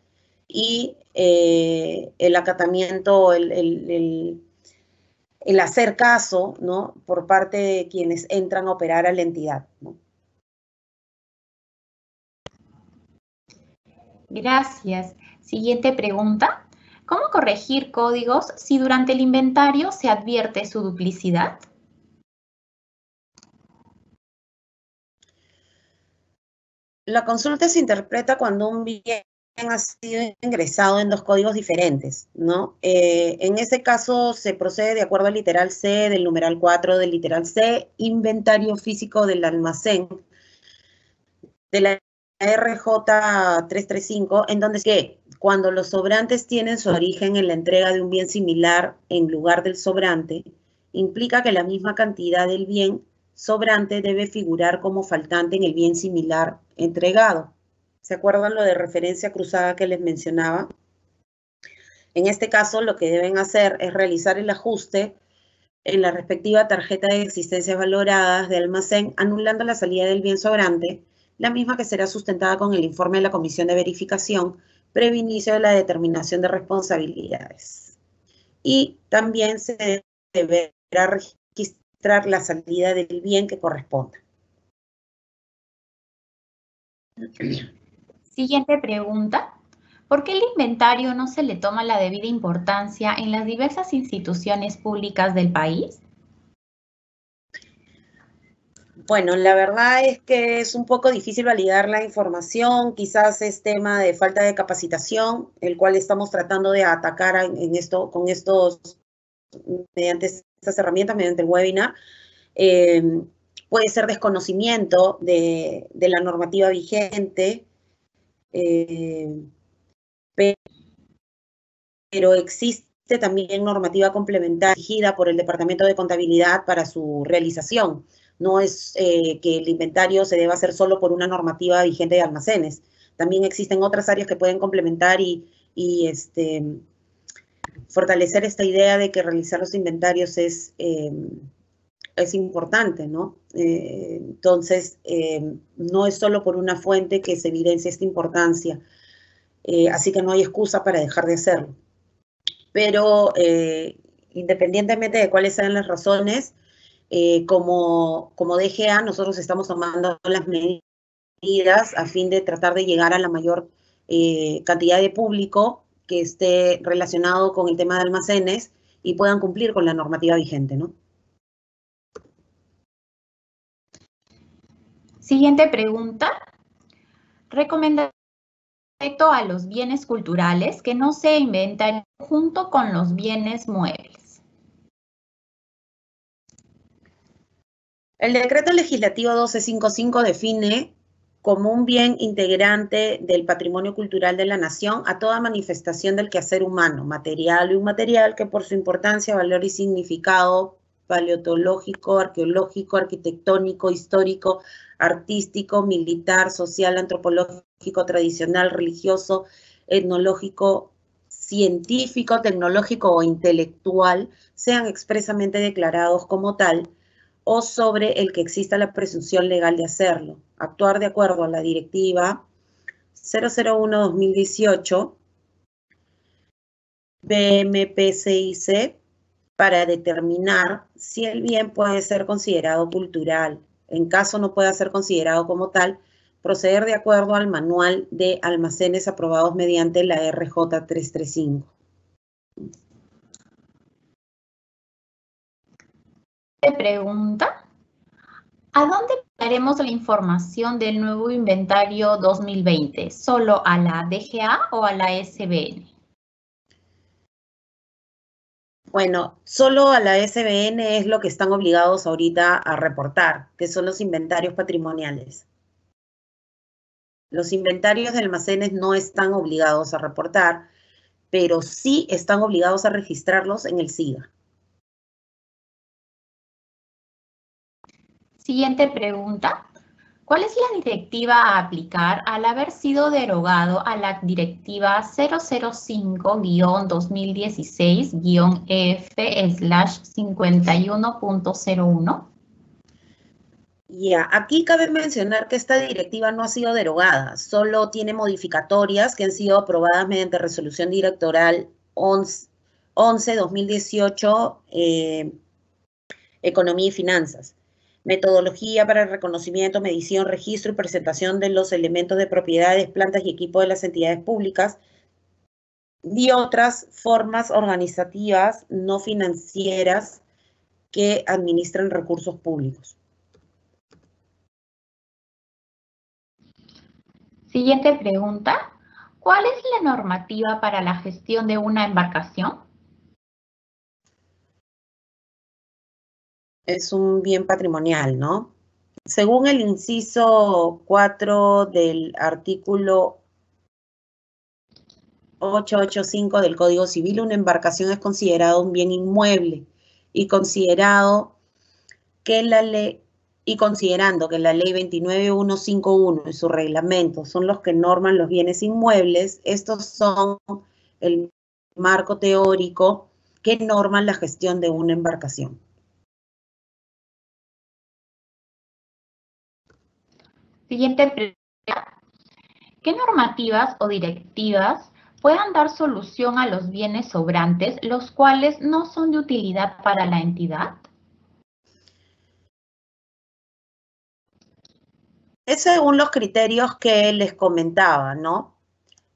y el acatamiento, el hacer caso, ¿no?, por parte de quienes entran a operar a la entidad, ¿no? Gracias. Siguiente pregunta. ¿Cómo corregir códigos si durante el inventario se advierte su duplicidad? La consulta se interpreta cuando un bien ha sido ingresado en dos códigos diferentes, ¿no? En ese caso se procede de acuerdo al literal C del numeral 4 del literal C, inventario físico del almacén de la RJ 335, en donde es que cuando los sobrantes tienen su origen en la entrega de un bien similar en lugar del sobrante, implica que la misma cantidad del bien sobrante debe figurar como faltante en el bien similar entregado. ¿Se acuerdan lo de referencia cruzada que les mencionaba? En este caso, lo que deben hacer es realizar el ajuste en la respectiva tarjeta de existencias valoradas de almacén, anulando la salida del bien sobrante, la misma que será sustentada con el informe de la Comisión de Verificación previo inicio de la determinación de responsabilidades. Y también se deberá registrar la salida del bien que corresponda. Siguiente pregunta. ¿Por qué el inventario no se le toma la debida importancia en las diversas instituciones públicas del país? Bueno, la verdad es que es un poco difícil validar la información, quizás es tema de falta de capacitación, el cual estamos tratando de atacar mediante estas herramientas, mediante el webinar. Puede ser desconocimiento de la normativa vigente, pero existe también normativa complementaria exigida por el Departamento de Contabilidad para su realización. No es que el inventario se deba hacer solo por una normativa vigente de almacenes. También existen otras áreas que pueden complementar y fortalecer esta idea de que realizar los inventarios es importante, ¿no? Entonces, no es solo por una fuente que se evidencia esta importancia, así que no hay excusa para dejar de hacerlo. Pero independientemente de cuáles sean las razones, como DGA, nosotros estamos tomando las medidas a fin de tratar de llegar a la mayor cantidad de público que esté relacionado con el tema de almacenes y puedan cumplir con la normativa vigente, ¿no? Siguiente pregunta. Recomendación respecto a los bienes culturales que no se inventan junto con los bienes muebles. El decreto legislativo 1255 define como un bien integrante del patrimonio cultural de la nación a toda manifestación del quehacer humano, material o inmaterial, que por su importancia, valor y significado paleontológico, arqueológico, arquitectónico, histórico, artístico, militar, social, antropológico, tradicional, religioso, etnológico, científico, tecnológico o intelectual, sean expresamente declarados como tal, o sobre el que exista la presunción legal de hacerlo. Actuar de acuerdo a la Directiva 001-2018 BMPCIC para determinar si el bien puede ser considerado cultural. En caso no pueda ser considerado como tal, proceder de acuerdo al manual de almacenes aprobados mediante la RJ 335. Te pregunta, ¿a dónde enviaremos la información del nuevo inventario 2020? ¿Solo a la DGA o a la SBN? Bueno, solo a la SBN es lo que están obligados ahorita a reportar, que son los inventarios patrimoniales. Los inventarios de almacenes no están obligados a reportar, pero sí están obligados a registrarlos en el SIGA. Siguiente pregunta. ¿Cuál es la directiva a aplicar al haber sido derogado a la directiva 005-2016-EF/51.01? Ya, aquí cabe mencionar que esta directiva no ha sido derogada, solo tiene modificatorias que han sido aprobadas mediante resolución directoral 11-2018, Economía y Finanzas. Metodología para el reconocimiento, medición, registro y presentación de los elementos de propiedades, plantas y equipo de las entidades públicas y otras formas organizativas no financieras que administran recursos públicos. Siguiente pregunta. ¿Cuál es la normativa para la gestión de una embarcación? Es un bien patrimonial, ¿no? Según el inciso 4 del artículo 885 del Código Civil, una embarcación es considerada un bien inmueble y considerando que la ley 29151 y su reglamento son los que norman los bienes inmuebles, estos son el marco teórico que norman la gestión de una embarcación. Siguiente pregunta. ¿Qué normativas o directivas puedan dar solución a los bienes sobrantes, los cuales no son de utilidad para la entidad? Es según los criterios que les comentaba, ¿no?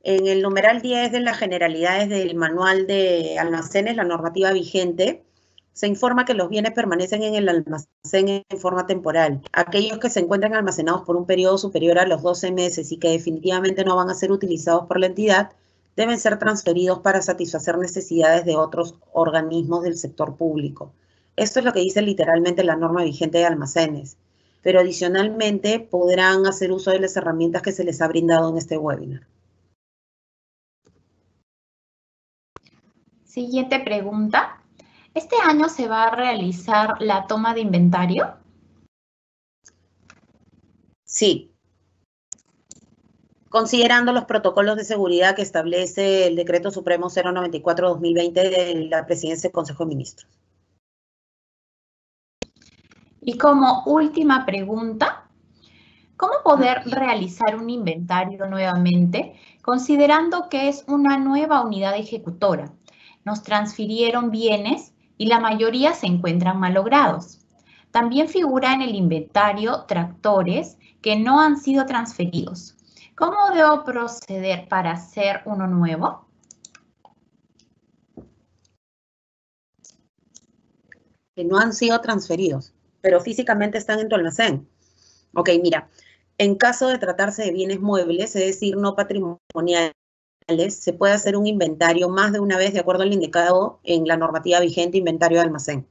En el numeral 10 de las generalidades del manual de almacenes, la normativa vigente, se informa que los bienes permanecen en el almacén en forma temporal. Aquellos que se encuentran almacenados por un periodo superior a los 12 meses y que definitivamente no van a ser utilizados por la entidad, deben ser transferidos para satisfacer necesidades de otros organismos del sector público. Esto es lo que dice literalmente la norma vigente de almacenes, pero adicionalmente podrán hacer uso de las herramientas que se les ha brindado en este webinar. Siguiente pregunta. ¿Este año se va a realizar la toma de inventario? Sí. Considerando los protocolos de seguridad que establece el Decreto Supremo 094-2020 de la Presidencia del Consejo de Ministros. Y como última pregunta, ¿cómo poder realizar un inventario nuevamente, considerando que es una nueva unidad ejecutora? Nos transfirieron bienes y la mayoría se encuentran malogrados. También figura en el inventario tractores que no han sido transferidos. ¿Cómo debo proceder para hacer uno nuevo? Que no han sido transferidos, pero físicamente están en tu almacén. Ok, mira, en caso de tratarse de bienes muebles, es decir, no patrimoniales, se puede hacer un inventario más de una vez de acuerdo al indicado en la normativa vigente inventario de almacén,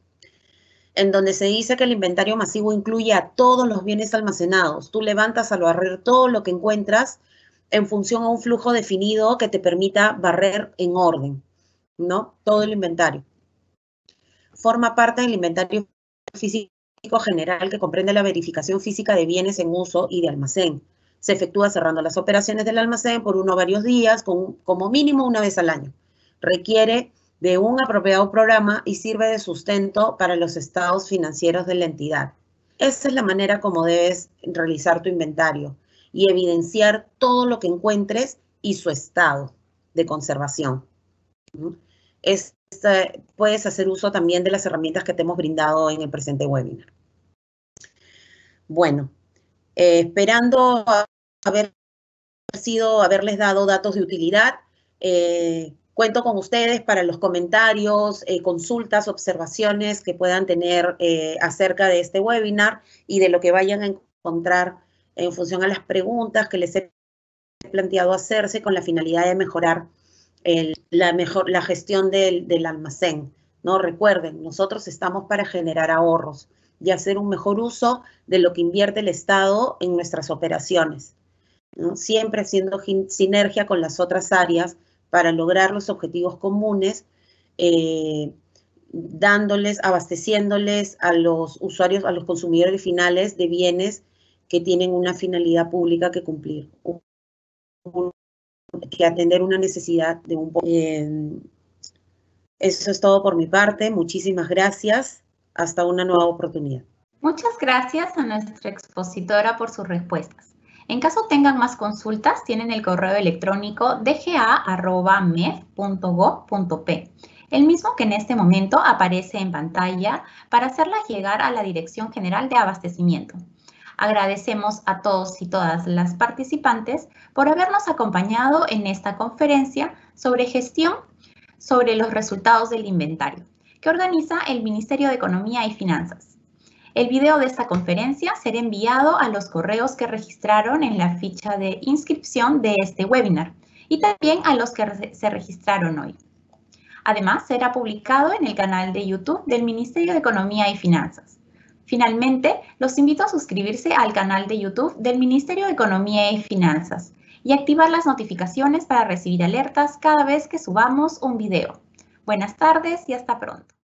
en donde se dice que el inventario masivo incluye a todos los bienes almacenados. Tú levantas al barrer todo lo que encuentras en función a un flujo definido que te permita barrer en orden, ¿no? Todo el inventario. Forma parte del inventario físico general que comprende la verificación física de bienes en uso y de almacén. Se efectúa cerrando las operaciones del almacén por uno o varios días, como mínimo una vez al año. Requiere de un apropiado programa y sirve de sustento para los estados financieros de la entidad. Esa es la manera como debes realizar tu inventario y evidenciar todo lo que encuentres y su estado de conservación. Puedes hacer uso también de las herramientas que te hemos brindado en el presente webinar. Bueno, esperando haberles dado datos de utilidad, Cuento con ustedes para los comentarios, consultas, observaciones que puedan tener acerca de este webinar y de lo que vayan a encontrar en función a las preguntas que les he planteado hacerse con la finalidad de mejorar la gestión del almacén, ¿no? Recuerden, nosotros estamos para generar ahorros y hacer un mejor uso de lo que invierte el Estado en nuestras operaciones, ¿no? Siempre haciendo sinergia con las otras áreas para lograr los objetivos comunes, abasteciéndoles a los usuarios, a los consumidores finales de bienes que tienen una finalidad pública que cumplir, que atender una necesidad de un poco. Eso es todo por mi parte. Muchísimas gracias. Hasta una nueva oportunidad. Muchas gracias a nuestra expositora por sus respuestas. En caso tengan más consultas, tienen el correo electrónico dga@mef.gov.p, el mismo que en este momento aparece en pantalla para hacerlas llegar a la Dirección General de Abastecimiento. Agradecemos a todos y todas las participantes por habernos acompañado en esta conferencia sobre gestión sobre los resultados del inventario, que organiza el Ministerio de Economía y Finanzas. El video de esta conferencia será enviado a los correos que registraron en la ficha de inscripción de este webinar y también a los que se registraron hoy. Además, será publicado en el canal de YouTube del Ministerio de Economía y Finanzas. Finalmente, los invito a suscribirse al canal de YouTube del Ministerio de Economía y Finanzas y activar las notificaciones para recibir alertas cada vez que subamos un video. Buenas tardes y hasta pronto.